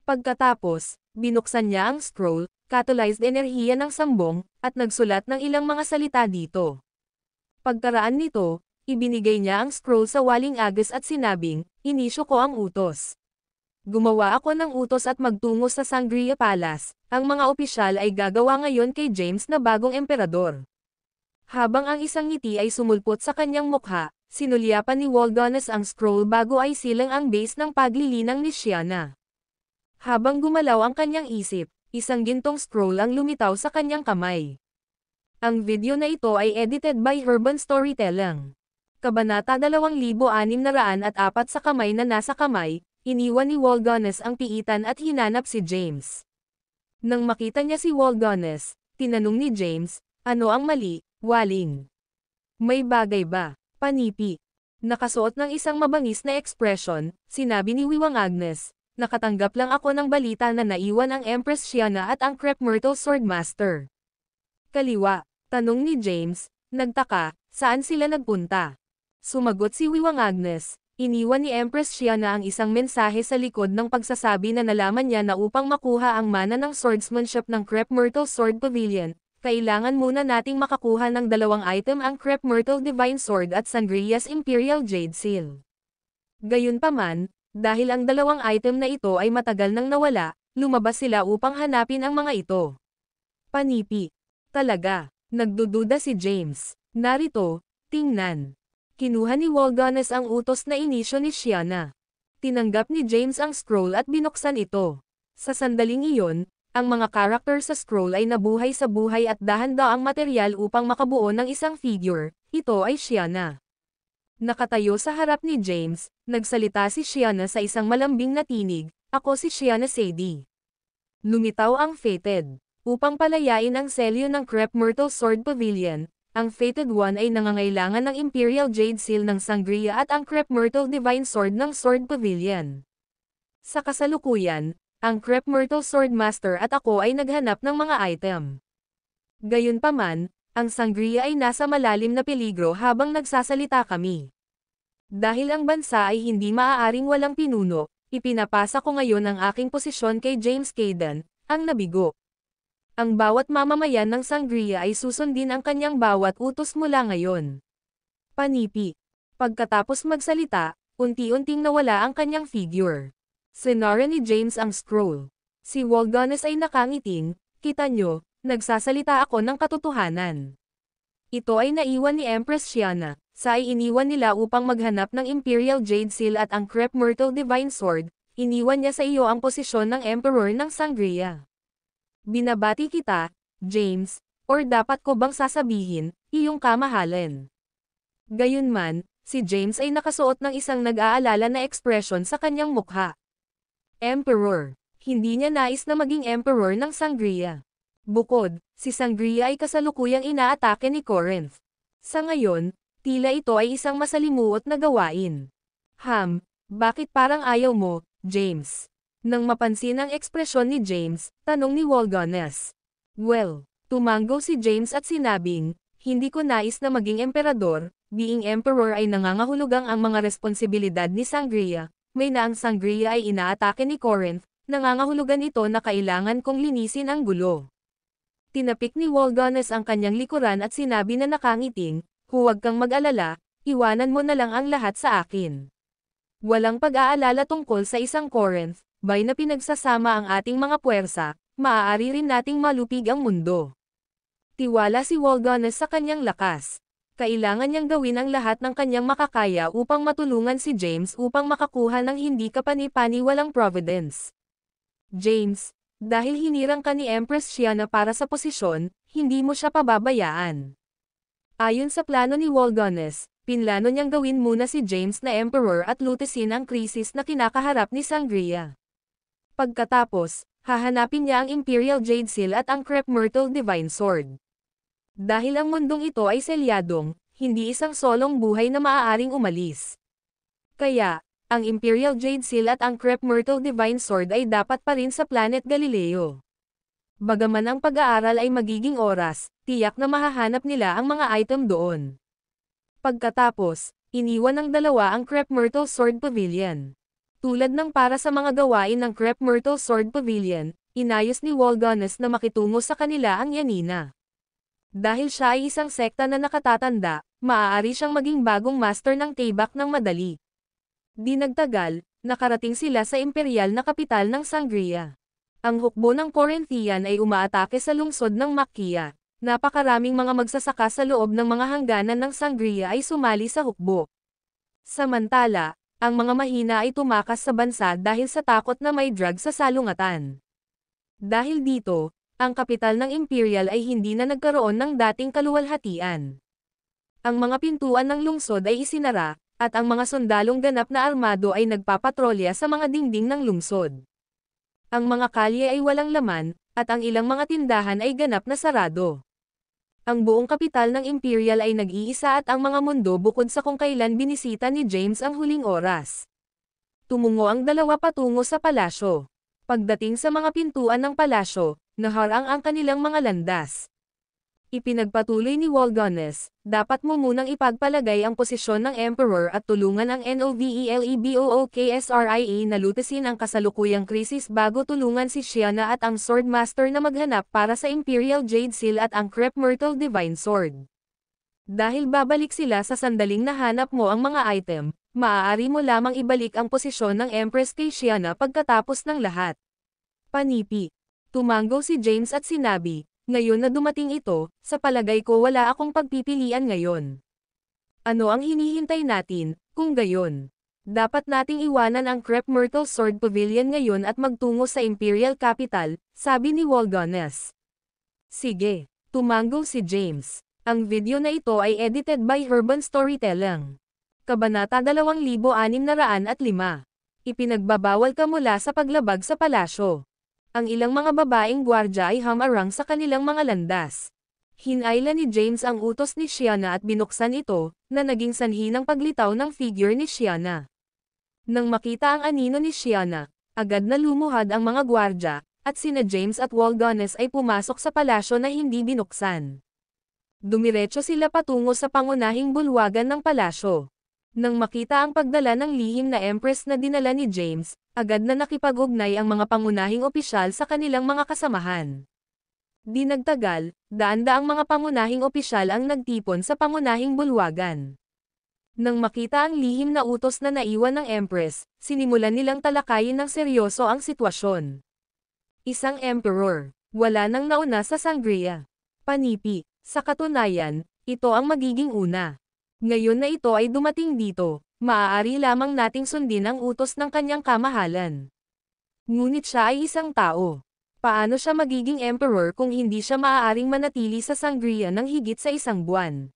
Pagkatapos, binuksan niya ang scroll, catalyzed enerhiya ng sambong, at nagsulat ng ilang mga salita dito. Pagkaraan nito, ibinigay niya ang scroll sa Waling Agnes at sinabing, inisyo ko ang utos. Gumawa ako ng utos at magtungo sa Sangria Palace, ang mga opisyal ay gagawa ngayon kay James na bagong emperador. Habang ang isang ngiti ay sumulpot sa kanyang mukha, sinulyapan ni Waldones ang scroll bago ay silang ang base ng paglilinang ni Shiana. Habang gumalaw ang kanyang isip, isang gintong scroll ang lumitaw sa kanyang kamay. Ang video na ito ay edited by Urban Storytelling. Kabanata 2604 sa kamay na nasa kamay, iniwan ni Waldones ang piitan at hinanap si James. Nang makita niya si Waldones, tinanong ni James, ano ang mali, Waling? May bagay ba? Panipi. Nakasuot ng isang mabangis na ekspresyon, sinabi ni Wiwang Agnes, nakatanggap lang ako ng balita na naiwan ang Empress Shiana at ang Crep Myrtle Swordmaster. Kaliwa, tanong ni James, nagtaka, saan sila nagpunta? Sumagot si Wiwang Agnes, iniwan ni Empress Shiana ang isang mensahe sa likod ng pagsasabi na nalaman niya na upang makuha ang mana ng swordsmanship ng Crep Myrtle Sword Pavilion, kailangan muna nating makakuha ng dalawang item ang Crep Myrtle Divine Sword at Sangria's Imperial Jade Seal. Gayunpaman, dahil ang dalawang item na ito ay matagal nang nawala, lumabas sila upang hanapin ang mga ito. Panipi. Talaga, nagdududa si James. Narito, tingnan. Kinuha ni Waldones ang utos na inisyo ni Shiana. Tinanggap ni James ang scroll at binuksan ito. Sa sandaling iyon, ang mga karakter sa scroll ay nabuhay sa buhay at dahan-daang material upang makabuo ng isang figure. Ito ay Shiana. Nakatayo sa harap ni James, nagsalita si Shiana sa isang malambing na tinig, ako si Shiana Sadie. Lumitaw ang Fated. Upang palayain ang selyo ng Crep Myrtle Sword Pavilion, ang Fated One ay nangangailangan ng Imperial Jade Seal ng Sangria at ang Crep Myrtle Divine Sword ng Sword Pavilion. Sa kasalukuyan, ang Crep Myrtle Swordmaster at ako ay naghanap ng mga item. Gayunpaman, ang Sangria ay nasa malalim na peligro habang nagsasalita kami. Dahil ang bansa ay hindi maaaring walang pinuno, ipinapasa ko ngayon ang aking posisyon kay James Caden, ang nabigo. Ang bawat mamamayan ng Sangria ay susundin ang kanyang bawat utos mula ngayon. Panipi. Pagkatapos magsalita, unti-unting nawala ang kanyang figure. Sinara ni James ang scroll. Si Waldones ay nakangiting, kita nyo, nagsasalita ako ng katotohanan. Ito ay naiwan ni Empress Shiana, sa ay iniwan nila upang maghanap ng Imperial Jade Seal at ang Crep Myrtle Divine Sword, iniwan niya sa iyo ang posisyon ng Emperor ng Sangria. Binabati kita, James, or dapat ko bang sasabihin, iyong kamahalan. Gayunman, Si James ay nakasuot ng isang nag-aalala na ekspresyon sa kanyang mukha. Emperor. Hindi niya nais na maging emperor ng Sangria. Bukod, si Sangria ay kasalukuyang inaatake ni Corinth. Sa ngayon, tila ito ay isang masalimuot na gawain. Bakit parang ayaw mo, James? Nang mapansin ang ekspresyon ni James, tanong ni Walganes. Well, tumango si James at sinabing, hindi ko nais na maging emperador, being emperor ay nangangahulugang ang mga responsibilidad ni Sangria, may na ang Sangria ay inaatake ni Corinth, nangangahulugan ito na kailangan kong linisin ang gulo. Tinapik ni Walganes ang kanyang likuran at sinabi na nakangiting, huwag kang mag-alala, iwanan mo na lang ang lahat sa akin. Walang pag-aalala tungkol sa isang Corinth, bay na pinagsasama ang ating mga puwersa, maaari rin nating malupig ang mundo. Tiwala si Walganes sa kanyang lakas. Kailangan niyang gawin ang lahat ng kanyang makakaya upang matulungan si James upang makakuha ng hindi kapani-paniwalang providence. James, dahil hinirang ka ni Empress Shiana para sa posisyon, hindi mo siya pababayaan. Ayon sa plano ni Walganes, pinlano niyang gawin muna si James na emperor at lutesin ang krisis na kinakaharap ni Sangria. Pagkatapos, hahanapin niya ang Imperial Jade Seal at ang Crep Myrtle Divine Sword. Dahil ang mundong ito ay selyadong, hindi isang solong buhay na maaaring umalis. Kaya, ang Imperial Jade Seal at ang Crep Myrtle Divine Sword ay dapat pa rin sa Planet Galileo. Bagaman ang pag-aaral ay magiging oras, tiyak na mahahanap nila ang mga item doon. Pagkatapos, iniwan ng dalawa ang Crep Myrtle Sword Pavilion. Tulad ng para sa mga gawain ng Crep Myrtle Sword Pavilion, inayos ni Walganes na makitungo sa kanila ang Yanina. Dahil siya ay isang sekta na nakatatanda, maaari siyang maging bagong master ng Taybak ng madali. Di nagtagal, nakarating sila sa imperial na kapital ng Sangria. Ang hukbo ng Corinthian ay umaatake sa lungsod ng Makia. Napakaraming mga magsasaka sa loob ng mga hangganan ng Sangria ay sumali sa hukbo. Samantala, ang mga mahina ay tumakas sa bansa dahil sa takot na may drug sa salungatan. Dahil dito, ang kapital ng Imperial ay hindi na nagkaroon ng dating kaluwalhatian. Ang mga pintuan ng lungsod ay isinara, at ang mga sundalong ganap na armado ay nagpapatrolya sa mga dingding ng lungsod. Ang mga kalye ay walang laman, at ang ilang mga tindahan ay ganap na sarado. Ang buong kapital ng Imperial ay nag-iisa at ang mga mundo bukod sa kung kailan binisita ni James ang huling oras. Tumungo ang dalawa patungo sa palasyo. Pagdating sa mga pintuan ng palasyo, naharang ang kanilang mga landas. Ipinagpatuloy ni Walganes, dapat mo munang ipagpalagay ang posisyon ng Emperor at tulungan ang NOVELEBOOKSRIA na lutesin ang kasalukuyang krisis bago tulungan si Shiana at ang Swordmaster na maghanap para sa Imperial Jade Seal at ang Crep Myrtle Divine Sword. Dahil babalik sila sa sandaling nahanap mo ang mga item, maaari mo lamang ibalik ang posisyon ng Empress kay Shiana pagkatapos ng lahat. Panipi. Tumango si James at sinabi, ngayon na dumating ito, sa palagay ko wala akong pagpipilian ngayon. Ano ang hinihintay natin, kung gayon? Dapat nating iwanan ang Crep Myrtle Sword Pavilion ngayon at magtungo sa Imperial Capital, sabi ni Walganes. Sige, tumango si James. Ang video na ito ay edited by Urban Storytelling. Kabanata 2605. Ipinagbabawal ka mula sa paglabag sa palasyo. Ang ilang mga babaeng gwardya ay hamarang sa kanilang mga landas. Hinayla ni James ang utos ni Shiana at binuksan ito, na naging sanhi ng paglitaw ng figure ni Shiana. Nang makita ang anino ni Shiana, agad na lumuhad ang mga gwardya, at sina James at Walganes ay pumasok sa palasyo na hindi binuksan. Dumiretso sila patungo sa pangunahing bulwagan ng palasyo. Nang makita ang pagdala ng lihim na Empress na dinala ni James, agad na nakipag-ugnay ang mga pangunahing opisyal sa kanilang mga kasamahan. Di nagtagal, daan-daang mga pangunahing opisyal ang nagtipon sa pangunahing bulwagan. Nang makita ang lihim na utos na naiwan ng Empress, sinimulan nilang talakayin ng seryoso ang sitwasyon. Isang emperor, wala nang nauna sa Sangria. Panipi, sa katunayan, ito ang magiging una. Ngayon na ito ay dumating dito, maaari lamang nating sundin ang utos ng kanyang kamahalan. Ngunit siya ay isang tao. Paano siya magiging emperor kung hindi siya maaaring manatili sa Sangria ng higit sa isang buwan?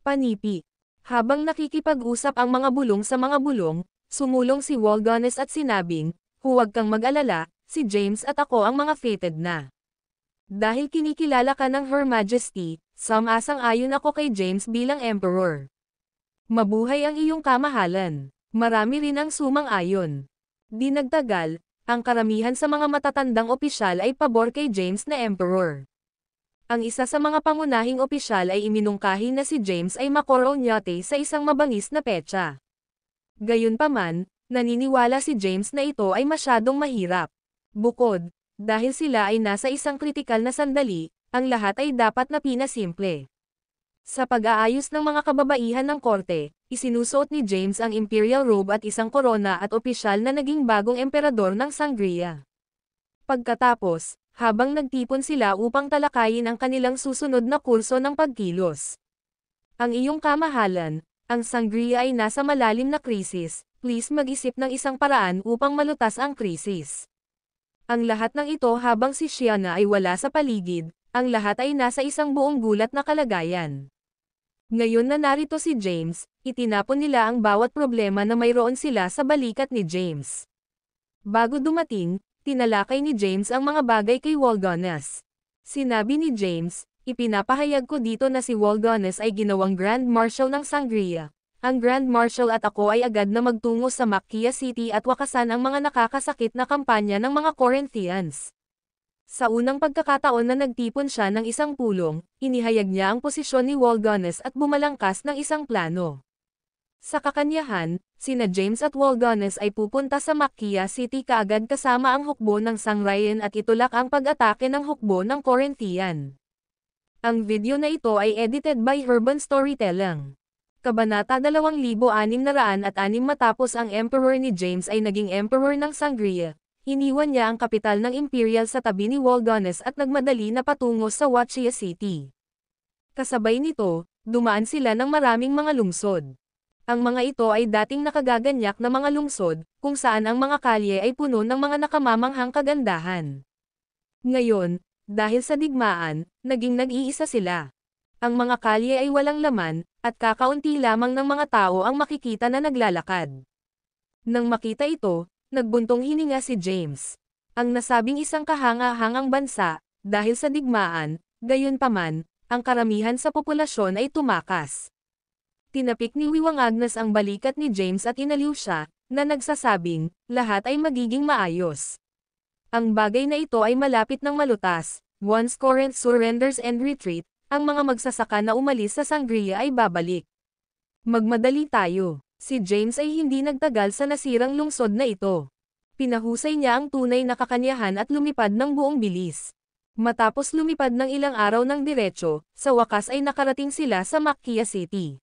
Panipi. Habang nakikipag-usap ang mga bulong sa mga bulong, sumulong si Walgones at sinabing, "Huwag kang mag-alala, si James at ako ang mga fated na. Dahil kinikilala ka ng Her Majesty, sumasang-ayon ako kay James bilang Emperor. Mabuhay ang iyong kamahalan." Marami rin ang sumang-ayon. Di nagtagal, ang karamihan sa mga matatandang opisyal ay pabor kay James na Emperor. Ang isa sa mga pangunahing opisyal ay iminungkahi na si James ay makoronyote sa isang mabangis na petsa. Gayunpaman, naniniwala si James na ito ay masyadong mahirap. Bukod, dahil sila ay nasa isang kritikal na sandali, ang lahat ay dapat na pinasimple. Sa pag-aayos ng mga kababaihan ng korte, isinusuot ni James ang imperial robe at isang korona at opisyal na naging bagong emperador ng Sangria. Pagkatapos, habang nagtipon sila upang talakayin ang kanilang susunod na kurso ng pagkilos. Ang iyong kamahalan, ang Sangria ay nasa malalim na krisis, please mag-isip ng isang paraan upang malutas ang krisis. Ang lahat ng ito habang si Shiana ay wala sa paligid, ang lahat ay nasa isang buong gulat na kalagayan. Ngayon na narito si James, itinapon nila ang bawat problema na mayroon sila sa balikat ni James. Bago dumating, tinalakay ni James ang mga bagay kay Walgones. Sinabi ni James, "Ipinapahayag ko dito na si Walgones ay ginawang Grand Marshal ng Sangria. Ang Grand Marshal at ako ay agad na magtungo sa Macchia City at wakasan ang mga nakakasakit na kampanya ng mga Corinthians." Sa unang pagkakataon na nagtipon siya ng isang pulong, inihayag niya ang posisyon ni Walgones at bumalangkas ng isang plano. Sa kakanyahan, sina James at Walgones ay pupunta sa Macchia City kaagad kasama ang hukbo ng Sangrian at itulak ang pag-atake ng hukbo ng Corinthian. Ang video na ito ay edited by Urban Storytelling. Kabanata 2606 matapos ang Emperor ni James ay naging Emperor ng Sangria. Iniwan niya ang kapital ng Imperial sa tabi ni Walgones at nagmadali na patungo sa Wachia City. Kasabay nito, dumaan sila ng maraming mga lungsod. Ang mga ito ay dating nakagaganyak na mga lungsod, kung saan ang mga kalye ay puno ng mga nakamamanghang kagandahan. Ngayon, dahil sa digmaan, naging nag-iisa sila. Ang mga kalye ay walang laman, at kakaunti lamang ng mga tao ang makikita na naglalakad. Nang makita ito, nagbuntong hininga si James. Ang nasabing isang kahanga-hangang bansa, dahil sa digmaan, gayunpaman, ang karamihan sa populasyon ay tumakas. Tinapik ni Wiwang Agnes ang balikat ni James at inaliw siya, na nagsasabing, lahat ay magiging maayos. Ang bagay na ito ay malapit ng malutas, once Corinth surrenders and retreat, ang mga magsasaka na umalis sa Sangria ay babalik. Magmadali tayo. Si James ay hindi nagtagal sa nasirang lungsod na ito. Pinahusay niya ang tunay na kakanyahan at lumipad ng buong bilis. Matapos lumipad ng ilang araw ng diretso, sa wakas ay nakarating sila sa Macchia City.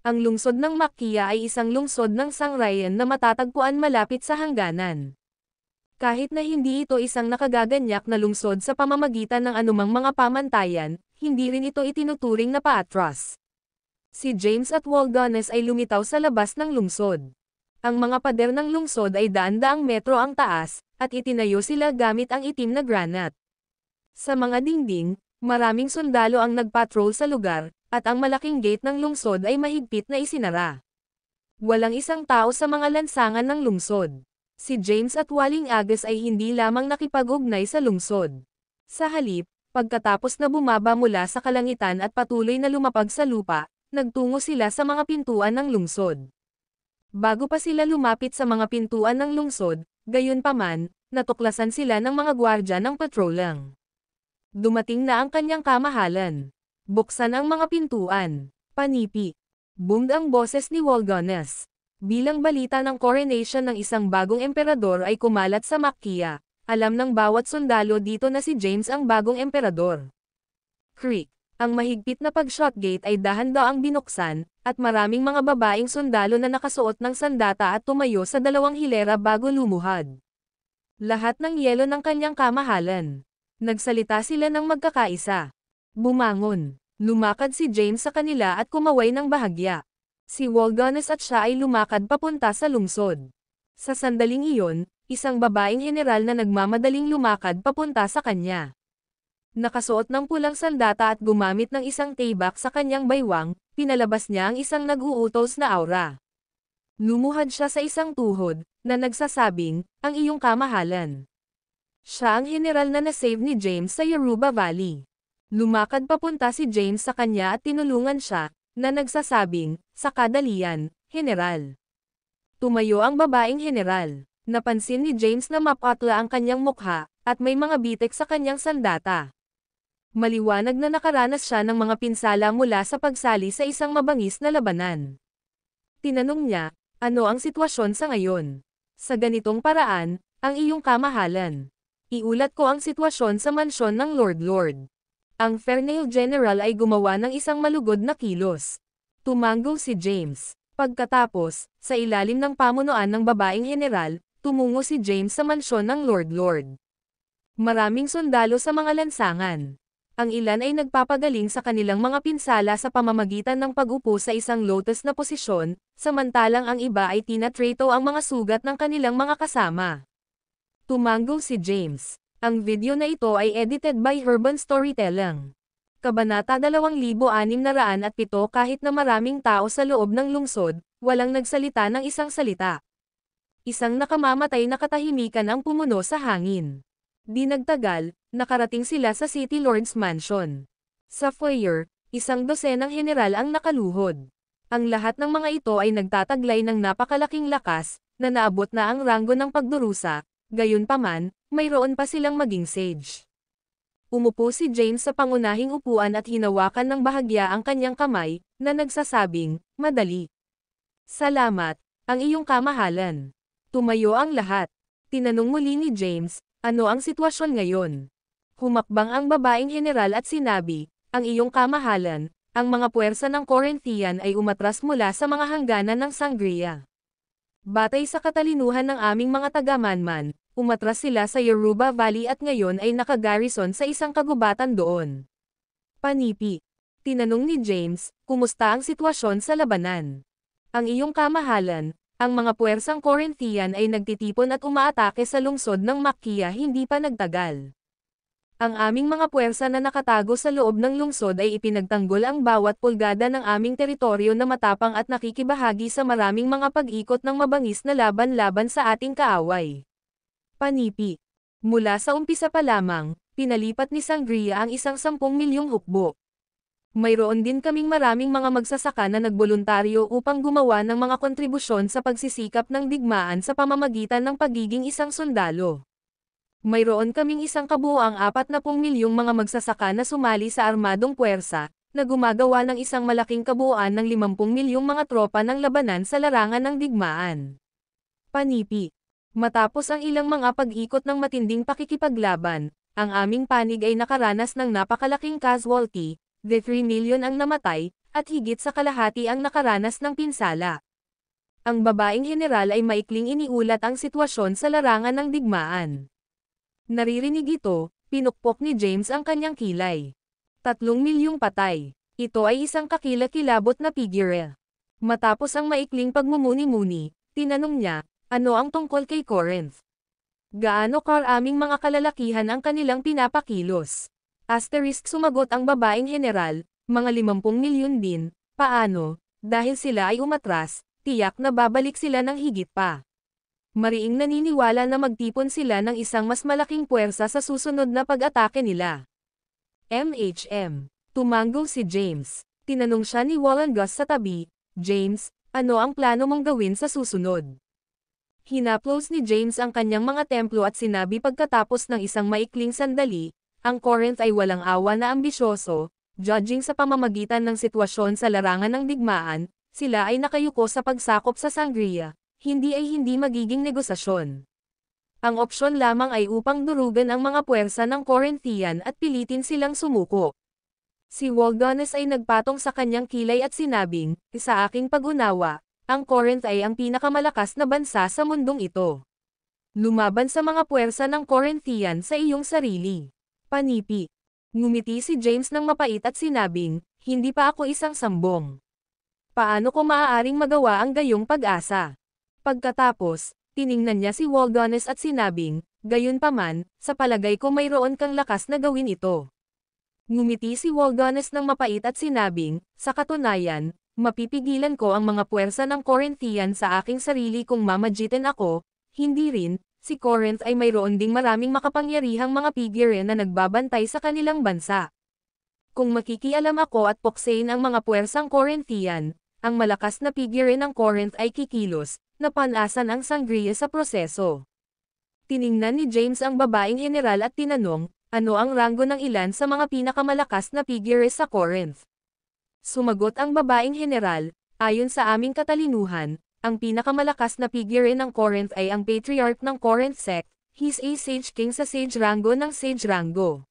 Ang lungsod ng Macchia ay isang lungsod ng Sangrian na matatagpuan malapit sa hangganan. Kahit na hindi ito isang nakagaganyak na lungsod sa pamamagitan ng anumang mga pamantayan, hindi rin ito itinuturing na paatras. Si James at Walgones ay lumitaw sa labas ng lungsod. Ang mga pader ng lungsod ay daan-daang metro ang taas, at itinayo sila gamit ang itim na granite. Sa mga dingding, maraming sundalo ang nagpatrol sa lugar, at ang malaking gate ng lungsod ay mahigpit na isinara. Walang isang tao sa mga lansangan ng lungsod. Si James at Waling Agus ay hindi lamang nakipag-ugnay sa lungsod. Sa halip, pagkatapos na bumaba mula sa kalangitan at patuloy na lumapag sa lupa, nagtungo sila sa mga pintuan ng lungsod. Bago pa sila lumapit sa mga pintuan ng lungsod, gayunpaman, natuklasan sila ng mga gwardya ng patrolang. Dumating na ang kanyang kamahalan. Buksan ang mga pintuan. Panipi. Boomed ang boses ni Walgones. Bilang balita ng coronation ng isang bagong emperador ay kumalat sa Macchia, alam ng bawat sundalo dito na si James ang bagong emperador. Creak. Ang mahigpit na pag-shotgate ay dahan-daang binuksan, at maraming mga babaeng sundalo na nakasuot ng sandata at tumayo sa dalawang hilera bago lumuhad. Lahat ng yelo ng kanyang kamahalan. Nagsalita sila ng magkakaisa. Bumangon. Lumakad si James sa kanila at kumaway ng bahagya. Si Walgones at siya ay lumakad papunta sa lungsod. Sa sandaling iyon, isang babaeng general na nagmamadaling lumakad papunta sa kanya. Nakasuot ng pulang sandata at gumamit ng isang taybak sa kanyang baywang, pinalabas niya ang isang nag-uutos na aura. Lumuhad siya sa isang tuhod, na nagsasabing, ang iyong kamahalan. Siya ang general na nasave ni James sa Yoruba Valley. Lumakad papunta si James sa kanya at tinulungan siya, na nagsasabing, sa kadalian, general. Tumayo ang babaeng general. Napansin ni James na mapatla ang kanyang mukha, at may mga bitik sa kanyang sandata. Maliwanag na nakaranas siya ng mga pinsala mula sa pagsali sa isang mabangis na labanan. Tinanong niya, ano ang sitwasyon sa ngayon? Sa ganitong paraan, ang iyong kamahalan. Iulat ko ang sitwasyon sa mansyon ng Lord. Ang Fernail General ay gumawa ng isang malugod na kilos. Tumango si James. Pagkatapos, sa ilalim ng pamunuan ng babaeng general, tumungo si James sa mansyon ng Lord. Maraming sundalo sa mga lansangan. Ang ilan ay nagpapagaling sa kanilang mga pinsala sa pamamagitan ng pag-upo sa isang lotus na posisyon, samantalang ang iba ay tinatrato ang mga sugat ng kanilang mga kasama. Tumango si James. Ang video na ito ay edited by Urban Storytelling. Kabanata 2607. Kahit na maraming tao sa loob ng lungsod, walang nagsalita ng isang salita. Isang nakamamatay na katahimikan ang pumuno sa hangin. Di nagtagal, nakarating sila sa City Lord's Mansion. Sa foyer, isang dosenang general ang nakaluhod. Ang lahat ng mga ito ay nagtataglay ng napakalaking lakas, na naabot na ang ranggo ng pagdurusa, gayunpaman, mayroon pa silang maging sage. Umupo si James sa pangunahing upuan at hinawakan ng bahagya ang kanyang kamay, na nagsasabing, madali. Salamat, ang iyong kamahalan. Tumayo ang lahat. Tinanong muli ni James, ano ang sitwasyon ngayon? Humakbang ang babaeng general at sinabi, ang iyong kamahalan, ang mga puwersa ng Corinthian ay umatras mula sa mga hangganan ng Sangria. Batay sa katalinuhan ng aming mga taga-manman, umatras sila sa Yoruba Valley at ngayon ay nakagarrison sa isang kagubatan doon. Panipi. Tinanong ni James, kumusta ang sitwasyon sa labanan? Ang iyong kamahalan, ang mga puwersang Corinthian ay nagtitipon at umaatake sa lungsod ng Makia hindi pa nagtagal. Ang aming mga puwersa na nakatago sa loob ng lungsod ay ipinagtanggol ang bawat pulgada ng aming teritoryo na matapang at nakikibahagi sa maraming mga pag-ikot ng mabangis na laban-laban sa ating kaaway. Panipi. Mula sa umpisa pa lamang, pinalipat ni Sangria ang isang 10 milyong hukbo. Mayroon din kaming maraming mga magsasaka na nagboluntaryo upang gumawa ng mga kontribusyon sa pagsisikap ng digmaan sa pamamagitan ng pagiging isang sundalo. Mayroon kaming isang kabuuang 40 milyong mga magsasaka na sumali sa armadong puwersa, na gumagawa ng isang malaking kabuuan ng 50 milyong mga tropa ng labanan sa larangan ng digmaan. Panipi. Matapos ang ilang mga pag-ikot ng matinding pakikipaglaban, ang aming panig ay nakaranas ng napakalaking casualty, 3 milyon ang namatay, at higit sa kalahati ang nakaranas ng pinsala. Ang babaeng general ay maikling iniulat ang sitwasyon sa larangan ng digmaan. Naririnig ito, pinukpok ni James ang kanyang kilay. 3 milyong patay. Ito ay isang kakilakilabot na figure. Matapos ang maikling pagmumuni-muni, tinanong niya, ano ang tungkol kay Corinth? Gaano karaming mga kalalakihan ang kanilang pinapakilos? Asterisk sumagot ang babaeng general, mga 50 milyon din, paano, dahil sila ay umatras, tiyak na babalik sila ng higit pa. Mariing naniniwala na magtipon sila ng isang mas malaking puwersa sa susunod na pag-atake nila. MHM. Tumango si James. Tinanong siya ni Wallen Gus sa tabi, James, ano ang plano mong gawin sa susunod? Hinaplos ni James ang kanyang mga templo at sinabi pagkatapos ng isang maikling sandali, ang Corinth ay walang awa na ambisyoso, judging sa pamamagitan ng sitwasyon sa larangan ng digmaan, sila ay nakayuko sa pagsakop sa Sangria, hindi magiging negosasyon. Ang opsyon lamang ay upang durugan ang mga puwersa ng Corinthian at pilitin silang sumuko. Si Waldones ay nagpatong sa kanyang kilay at sinabing, sa aking pag-unawa, ang Corinth ay ang pinakamalakas na bansa sa mundong ito. Lumaban sa mga puwersa ng Corinthian sa iyong sarili. Panipi. Ngumiti si James ng mapait at sinabing, hindi pa ako isang sambong. Paano ko maaaring magawa ang gayong pag-asa? Pagkatapos, tiningnan niya si Waldones at sinabing, gayunpaman, sa palagay ko mayroon kang lakas na gawin ito. Ngumiti si Waldones ng mapait at sinabing, sa katunayan, mapipigilan ko ang mga puwersa ng Corinthian sa aking sarili kung mamagitin ako, hindi rin, si Corinth ay mayroon ding maraming makapangyarihang mga pigire na nagbabantay sa kanilang bansa. Kung makikialam ako at puksain ang mga puwersang Corinthian, ang malakas na pigire ng Corinth ay kikilos, napanasan ang sangria sa proseso. Tiningnan ni James ang babaeng general at tinanong, ano ang ranggo ng ilan sa mga pinakamalakas na pigire sa Corinth? Sumagot ang babaeng general, ayon sa aming katalinuhan, ang pinakamalakas na pigire ng Corinth ay ang patriarch ng Corinth sect, he's a sage king sa sage rango ng sage rango.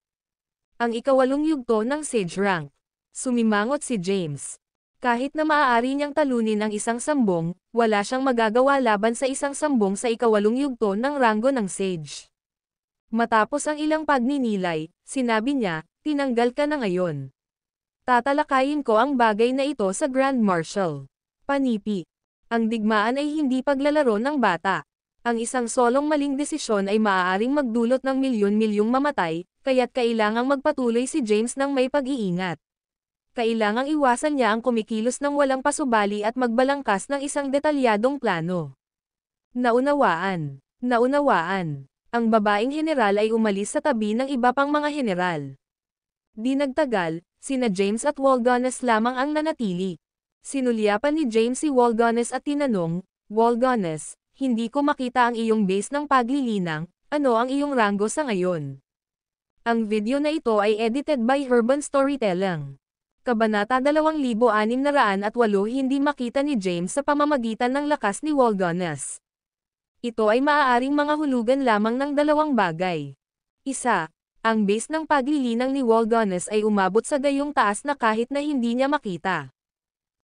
Ang ikawalong yugto ng sage rank. Sumimangot si James. Kahit na maaari niyang talunin ang isang sambong, wala siyang magagawa laban sa isang sambong sa ikawalong yugto ng rango ng sage. Matapos ang ilang pagninilay, sinabi niya, tinanggal ka na ngayon. Tatalakayin ko ang bagay na ito sa Grand Marshal. Panipi. Ang digmaan ay hindi paglalaro ng bata. Ang isang solong maling desisyon ay maaaring magdulot ng milyon-milyong mamatay, kaya't kailangang magpatuloy si James ng may pag-iingat. Kailangang iwasan niya ang kumikilos ng walang pasubali at magbalangkas ng isang detalyadong plano. Naunawaan. Ang babaeng general ay umalis sa tabi ng iba pang mga general. Di nagtagal, sina James at Waldones lamang ang nanatili. Sinulyapan ni James si Waldones at tinanong, Waldones, hindi ko makita ang iyong base ng paglilinang, ano ang iyong ranggo sa ngayon? Ang video na ito ay edited by Urban Storytelling. Kabanata 2608 hindi makita ni James sa pamamagitan ng lakas ni Waldones. Ito ay maaaring mga hulugan lamang ng dalawang bagay. Isa, ang base ng paglilinang ni Waldones ay umabot sa gayong taas na kahit na hindi niya makita.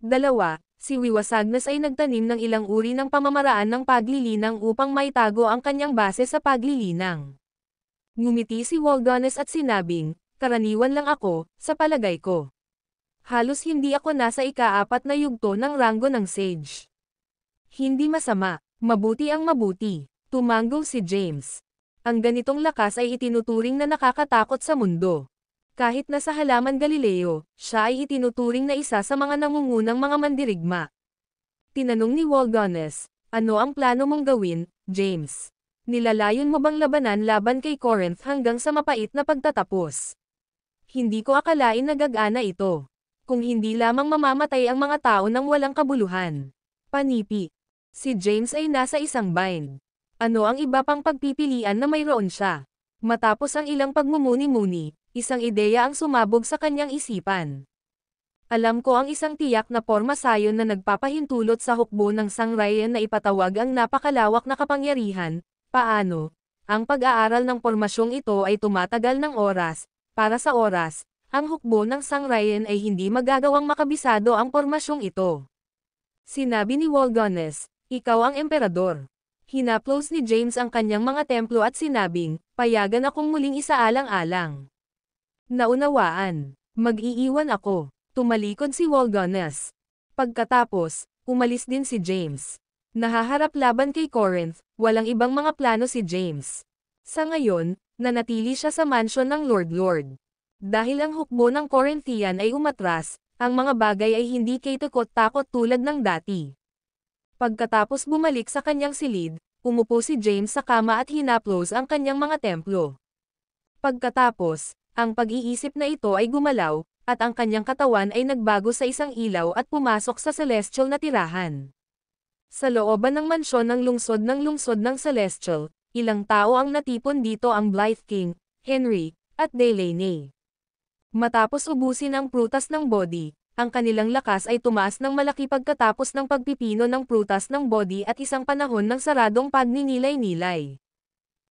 Dalawa, si Wiwasagnas ay nagtanim ng ilang uri ng pamamaraan ng paglilinang upang maitago ang kanyang base sa paglilinang. Ngumiti si Waldones at sinabing, karaniwan lang ako, sa palagay ko. Halos hindi ako nasa ika-4 na yugto ng ranggo ng sage. Hindi masama. Mabuti ang mabuti, tumanggol si James. Ang ganitong lakas ay itinuturing na nakakatakot sa mundo. Kahit na sa halaman Galileo, siya ay itinuturing na isa sa mga nangungunang mga mandirigma. Tinanong ni Waldones, ano ang plano mong gawin, James? Nilalayon mo bang labanan laban kay Corinth hanggang sa mapait na pagtatapos? Hindi ko akalain na gagana ito. Kung hindi lamang mamamatay ang mga tao ng walang kabuluhan. Panipi. Si James ay nasa isang bind. Ano ang iba pang pagpipilian na mayroon siya? Matapos ang ilang pagmumuni-muni, isang ideya ang sumabog sa kanyang isipan. Alam ko ang isang tiyak na porma sayon na nagpapahintulot sa hukbo ng sangbayan na ipatawag ang napakalawak na kapangyarihan. Paano? Ang pag-aaral ng pormasyong ito ay tumatagal ng oras. Para sa oras, ang hukbo ng sangbayan ay hindi magagawang makabisado ang pormasyong ito. Sinabi ni Waldones, ikaw ang emperador. Hinaplos ni James ang kanyang mga templo at sinabing, payagan akong muling isaalang-alang. Naunawaan. Mag-iiwan ako. Tumalikod si Waldones. Pagkatapos, umalis din si James. Nahaharap laban kay Corinth, walang ibang mga plano si James. Sa ngayon, nanatili siya sa mansion ng Lord. Dahil ang hukbo ng Corinthian ay umatras, ang mga bagay ay hindi kaitakot-takot tulad ng dati. Pagkatapos bumalik sa kanyang silid, umupo si James sa kama at hinaplos ang kanyang mga templo. Pagkatapos, ang pag-iisip na ito ay gumalaw, at ang kanyang katawan ay nagbago sa isang ilaw at pumasok sa celestial na tirahan. Sa looban ng mansyon ng lungsod ng celestial, ilang tao ang natipon dito ang Blythe King, Henry, at Delaney. Matapos ubusin ang prutas ng body, ang kanilang lakas ay tumaas ng malaki pagkatapos ng pagpipino ng prutas ng body at isang panahon ng saradong pagninilay-nilay.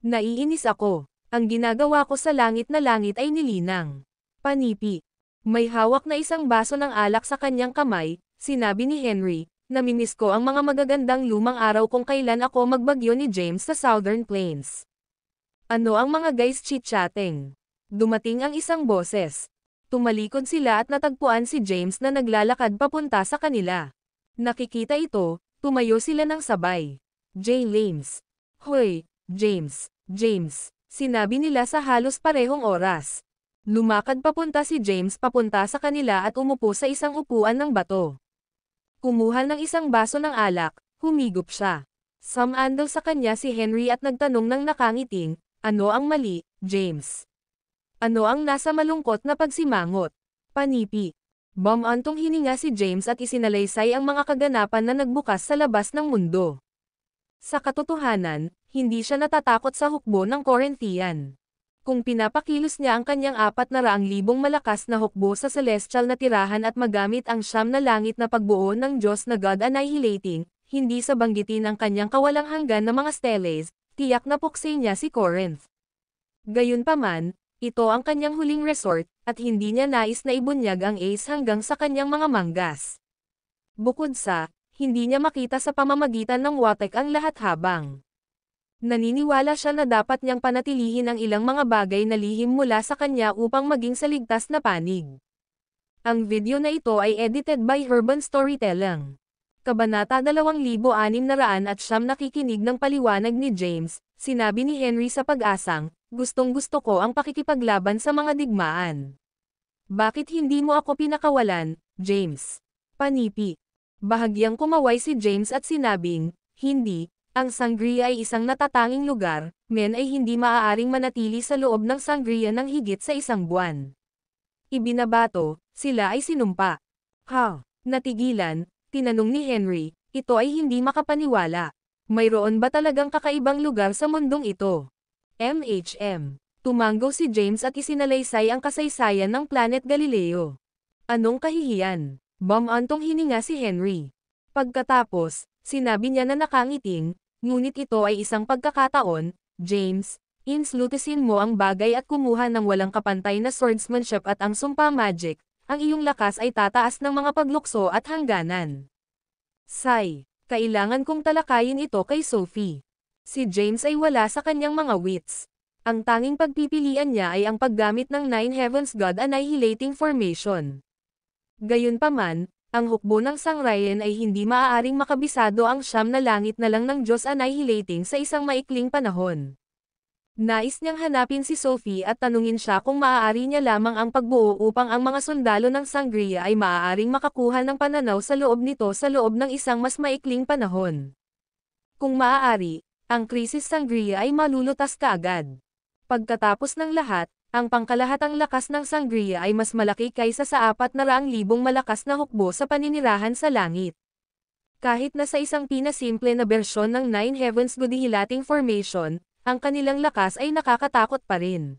Naiinis ako. Ang ginagawa ko sa langit na langit ay nilinang. Panipi. May hawak na isang baso ng alak sa kanyang kamay, sinabi ni Henry, namimiss ko ang mga magagandang lumang araw kung kailan ako magbagyo ni James sa Southern Plains. Ano ang mga guys chit-chatting? Dumating ang isang boses. Tumalikod sila at natagpuan si James na naglalakad papunta sa kanila. Nakikita ito, tumayo sila ng sabay. James. Hoy, James, sinabi nila sa halos parehong oras. Lumakad papunta si James papunta sa kanila at umupo sa isang upuan ng bato. Kumuha ng isang baso ng alak, humigop siya. Sumandal sa kanya si Henry at nagtanong ng nakangiting, "Ano ang mali, James? Ano ang nasa malungkot na pagsimangot?" "Panipi." Bumantong hininga si James at isinalaysay ang mga kaganapan na nagbukas sa labas ng mundo. Sa katotohanan, hindi siya natatakot sa hukbo ng Corinthian. Kung pinapakilos niya ang kanyang 400,000 malakas na hukbo sa celestial na tirahan at magamit ang 9 na langit na pagbuo ng Diyos na God Annihilating, hindi sa banggitin ang kanyang kawalang hanggan na mga steles, tiyak na puksay niya si Corinth. Gayunpaman, ito ang kanyang huling resort, at hindi niya nais na ibunyag ang ace hanggang sa kanyang mga manggas. Bukod sa, hindi niya makita sa pamamagitan ng watek ang lahat habang naniniwala siya na dapat niyang panatilihin ang ilang mga bagay na lihim mula sa kanya upang maging sa ligtas na panig. Ang video na ito ay edited by Urban Storytelling. Kabanata 2609 nakikinig ng paliwanag ni James, sinabi ni Henry sa pag-asang, "Gustong-gusto ko ang pakikipaglaban sa mga digmaan. Bakit hindi mo ako pinakawalan, James?" Panipi. Bahagyang kumaway si James at sinabing, "Hindi, ang Sangria ay isang natatanging lugar, men ay hindi maaaring manatili sa loob ng Sangria ng higit sa 1 buwan." Ibinabato, sila ay sinumpa. "Ha?" Natigilan, tinanong ni Henry, ito ay hindi makapaniwala. Mayroon ba talagang kakaibang lugar sa mundong ito? MHM. Tumanggo si James at isinalaysay ang kasaysayan ng Planet Galileo. Anong kahihiyan? Bumantong hininga si Henry. Pagkatapos, sinabi niya na nakangiting, ngunit ito ay isang pagkakataon, James, inslutisin mo ang bagay at kumuha ng walang kapantay na swordsmanship at ang sumpa magic, ang iyong lakas ay tataas ng mga paglukso at hangganan. Say, kailangan kong talakayin ito kay Sophie. Si James ay wala sa kanyang mga wits. Ang tanging pagpipilian niya ay ang paggamit ng Nine Heavens God Annihilating Formation. Gayunpaman, ang hukbo ng Sangrian ay hindi maaaring makabisado ang 9 na langit na lang ng Diyos Annihilating sa isang maikling panahon. Nais niyang hanapin si Sophie at tanungin siya kung maaari niya lamang ang pagbuo upang ang mga sundalo ng Sangria ay maaaring makakuha ng pananaw sa loob nito sa loob ng isang mas maikling panahon. Kung maaari, ang krisis Sangria ay malulutas kaagad. Pagkatapos ng lahat, ang pangkalahatang lakas ng Sangria ay mas malaki kaysa sa 400,000 malakas na hukbo sa paninirahan sa langit. Kahit na sa isang pinasimple na bersyon ng Nine Heavens Gudihilating Formation, ang kanilang lakas ay nakakatakot pa rin.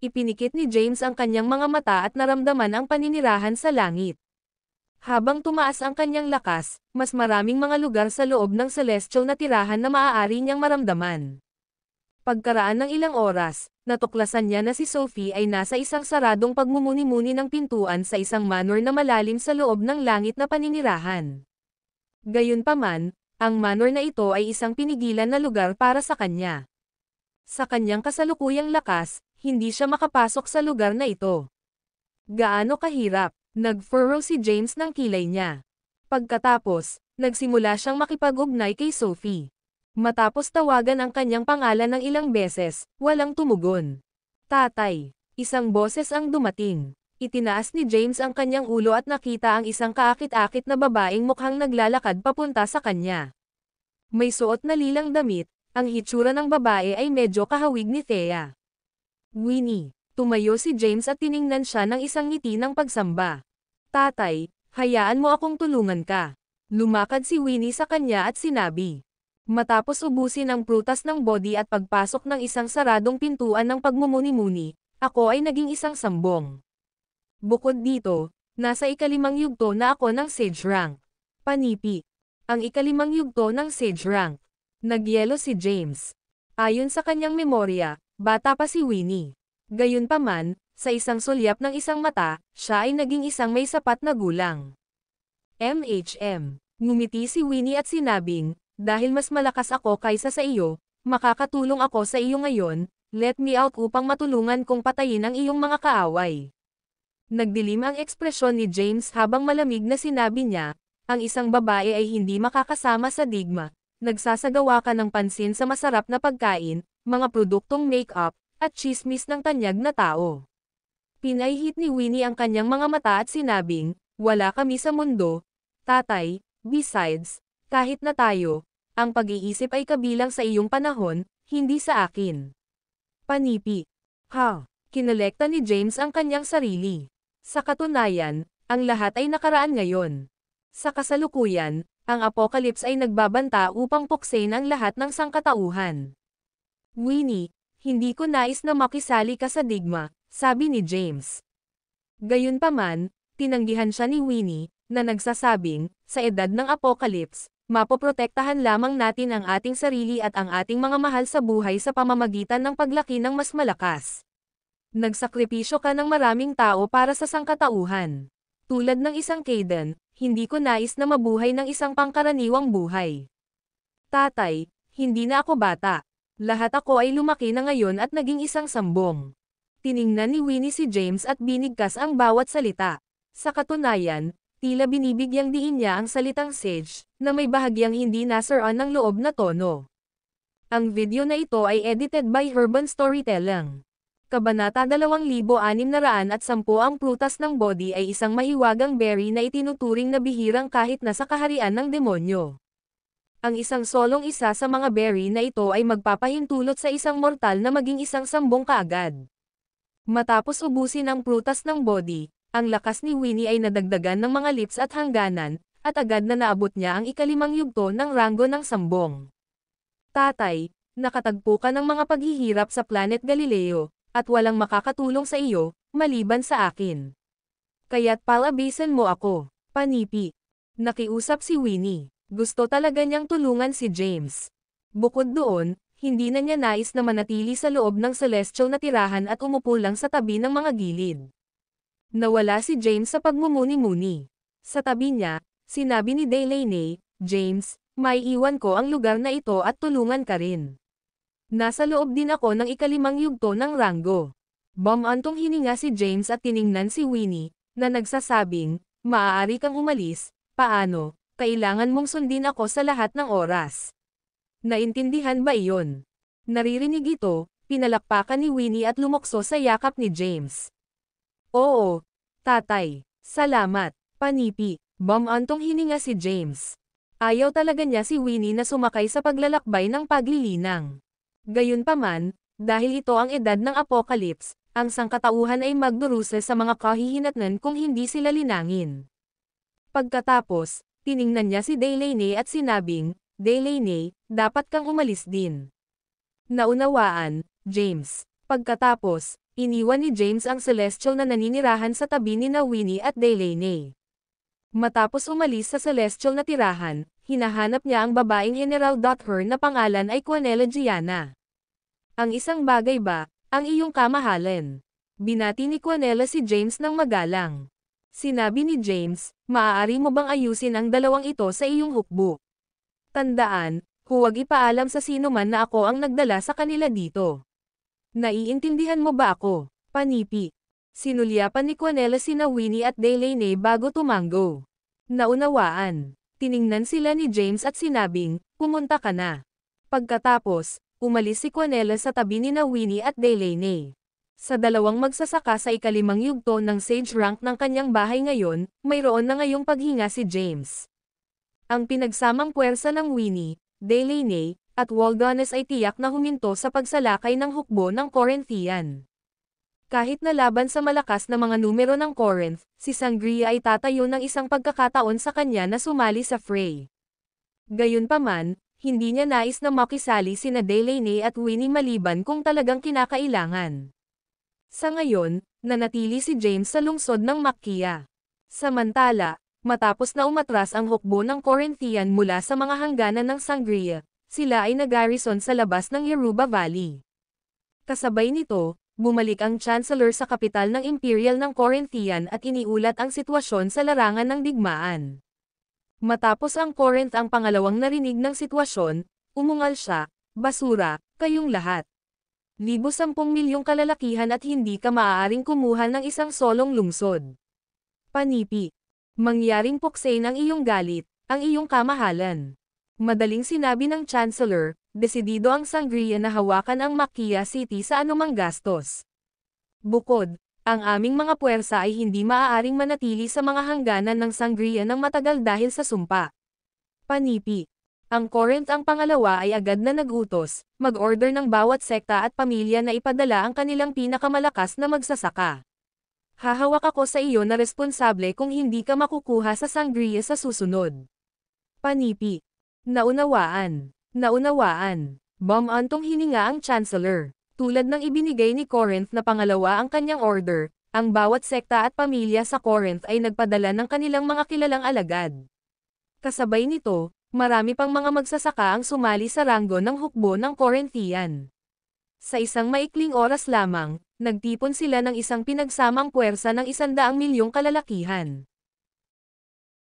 Ipinikit ni James ang kanyang mga mata at naramdaman ang paninirahan sa langit. Habang tumaas ang kanyang lakas, mas maraming mga lugar sa loob ng celestial na tirahan na maaari niyang maramdaman. Pagkaraan ng ilang oras, natuklasan niya na si Sophie ay nasa isang saradong pagmumuni-muni ng pintuan sa isang manor na malalim sa loob ng langit na paninirahan. Gayunpaman, ang manor na ito ay isang pinigilan na lugar para sa kanya. Sa kanyang kasalukuyang lakas, hindi siya makapasok sa lugar na ito. Gaano kahirap, nag-furrow si James ng kilay niya. Pagkatapos, nagsimula siyang makipag-ugnay kay Sophie. Matapos tawagan ang kanyang pangalan ng ilang beses, walang tumugon. "Tatay." Isang boses ang dumating. Itinaas ni James ang kanyang ulo at nakita ang isang kaakit-akit na babaeng mukhang naglalakad papunta sa kanya. May suot na lilang damit, ang hitsura ng babae ay medyo kahawig ni Thea. "Winnie." Tumayo si James at tiningnan siya ng isang ngiti ng pagsamba. "Tatay, hayaan mo akong tulungan ka." Lumakad si Winnie sa kanya at sinabi. Matapos ubusin ang prutas ng body at pagpasok ng isang saradong pintuan ng pagmumuni-muni, ako ay naging isang sambong. Bukod dito, nasa ika-5 yugto na ako ng Sage Rank. Panipi. Ang ika-5 yugto ng Sage Rank. Nagyelo si James. Ayon sa kanyang memorya, bata pa si Winnie. Gayunpaman, sa isang sulyap ng isang mata, siya ay naging isang may sapat na gulang. MHM. Ngumiti si Winnie at sinabing, "Dahil mas malakas ako kaysa sa iyo, makakatulong ako sa iyo ngayon, let me out upang matulungan kong patayin ang iyong mga kaaway." Nagdilim ang ekspresyon ni James habang malamig na sinabi niya, "Ang isang babae ay hindi makakasama sa digma. Nagsasagawa ka ng pansin sa masarap na pagkain, mga produktong make-up, at tsismis ng tanyag na tao. Pinahihit ni Winnie ang kanyang mga mata at sinabing, wala kami sa mundo, tatay, besides, kahit na tayo, ang pag-iisip ay kabilang sa iyong panahon, hindi sa akin. Panipi. Ha? Kinolekta ni James ang kanyang sarili. Sa katunayan, ang lahat ay nakaraan ngayon. Sa kasalukuyan, ang apocalypse ay nagbabanta upang puksain ang lahat ng sangkatauhan. Winnie, hindi ko nais na makisali ka sa digma, sabi ni James. Gayunpaman, tinanggihan siya ni Winnie, na nagsasabing, sa edad ng apocalypse, mapoprotektahan lamang natin ang ating sarili at ang ating mga mahal sa buhay sa pamamagitan ng paglaki ng mas malakas. Nagsakripisyo ka ng maraming tao para sa sangkatauhan. Tulad ng isang Kaden, hindi ko nais na mabuhay ng isang pangkaraniwang buhay. Tatay, hindi na ako bata. Lahat ako ay lumaki na ngayon at naging isang sambong. Tiningnan ni Winnie si James at binigkas ang bawat salita. Sa katunayan, tila binibigyang diin niya ang salitang sage, na may bahagyang hindi nasaran ng loob na tono. Ang video na ito ay edited by Urban Storytelling. Kabanata 2610 ang prutas ng body ay isang mahiwagang berry na itinuturing na bihirang kahit nasa kaharian ng demonyo. Ang isang solong isa sa mga berry na ito ay magpapahintulot sa isang mortal na maging isang sambong kaagad. Matapos ubusin ang prutas ng body, ang lakas ni Winnie ay nadagdagan ng mga lips at hangganan, at agad na naabot niya ang ikalimang yugto ng ranggo ng sambong. Tatay, nakatagpo ka ng mga paghihirap sa Planet Galileo, at walang makakatulong sa iyo, maliban sa akin. Kaya't palabasin mo ako, panipi. Nakiusap si Winnie. Gusto talaga niyang tulungan si James. Bukod doon, hindi na niya nais na manatili sa loob ng celestial na tirahan at umupo lang sa tabi ng mga gilid. Nawala si James sa pagmumuni-muni. Sa tabi niya, sinabi ni Delaney, James, may iwan ko ang lugar na ito at tulungan ka rin. Nasa loob din ako ng ikalimang yugto ng ranggo. Bumantong hininga si James at tiningnan si Winnie, na nagsasabing, maaari kang umalis, paano, kailangan mong sundin ako sa lahat ng oras. Naintindihan ba iyon? Naririnig ito, pinalakpakan ni Winnie at lumokso sa yakap ni James. Oo, tatay, salamat, panipi, bumantong hininga si James. Ayaw talaga niya si Winnie na sumakay sa paglalakbay ng paglilinang. Gayunpaman, dahil ito ang edad ng apocalypse, ang sangkatauhan ay magdurusa sa mga kahihinatnan kung hindi sila linangin. Pagkatapos, tiningnan niya si Delaney at sinabing, Delaney, dapat kang umalis din. Naunawaan, James. Pagkatapos, iniwan ni James ang celestial na naninirahan sa tabi ni Winnie at Delaney. Matapos umalis sa celestial na tirahan, hinahanap niya ang babaeng General Her na pangalan ay Quanella Gianna. Ang isang bagay ba, ang iyong kamahalan? Binati ni Quanella si James ng magalang. Sinabi ni James, maaari mo bang ayusin ang dalawang ito sa iyong hukbo? Tandaan, huwag ipaalam sa sino man na ako ang nagdala sa kanila dito. Naiintindihan mo ba ako, panipi? Sinulyapan ni Quanella sina Winnie at Delaney bago tumanggo. Naunawaan. Tiningnan sila ni James at sinabing, pumunta ka na. Pagkatapos, umalis si Quanella sa tabi ni Winnie at Delaney. Sa dalawang magsasaka sa ikalimang yugto ng sage rank ng kanyang bahay ngayon, mayroon na ngayong paghinga si James. Ang pinagsamang puwersa ng Winnie, Delaney, at Waldones ay tiyak na huminto sa pagsalakay ng hukbo ng Corinthian. Kahit na laban sa malakas na mga numero ng Corinth, si Sangria ay tatayo ng isang pagkakataon sa kanya na sumali sa fray. Gayunpaman, hindi niya nais na makisali sina Delaney at Winnie maliban kung talagang kinakailangan. Sa ngayon, nanatili si James sa lungsod ng Makkia. Samantala, matapos na umatras ang hukbo ng Corinthian mula sa mga hangganan ng Sangria, sila ay nag-garrison sa labas ng Yoruba Valley. Kasabay nito, bumalik ang Chancellor sa kapital ng Imperial ng Corinthian at iniulat ang sitwasyon sa larangan ng digmaan. Matapos ang Corinth ang pangalawang narinig ng sitwasyon, umungal siya, basura, kayong lahat. 10 milyong kalalakihan at hindi ka maaaring kumuha ng isang solong lungsod. Panipi. Mangyaring puksain ang iyong galit, ang iyong kamahalan. Madaling sinabi ng Chancellor, desidido ang Sangria na hawakan ang Makkia City sa anumang gastos. Bukod, Ang aming mga puwersa ay hindi maaaring manatili sa mga hangganan ng sangria ng matagal dahil sa sumpa. Panipi. Ang Corinth ang pangalawa ay agad na nag-utos, mag-order ng bawat sekta at pamilya na ipadala ang kanilang pinakamalakas na magsasaka. Hahawak ako sa iyo na responsable kung hindi ka makukuha sa sangria sa susunod. Panipi. Naunawaan. Naunawaan. Bumantong hininga ang Chancellor. Tulad ng ibinigay ni Corinth na pangalawa ang kanyang order, ang bawat sekta at pamilya sa Corinth ay nagpadala ng kanilang mga kilalang alagad. Kasabay nito, marami pang mga magsasaka ang sumali sa ranggo ng hukbo ng Corinthian. Sa isang maikling oras lamang, nagtipon sila ng isang pinagsamang puwersa ng 100 milyong kalalakihan.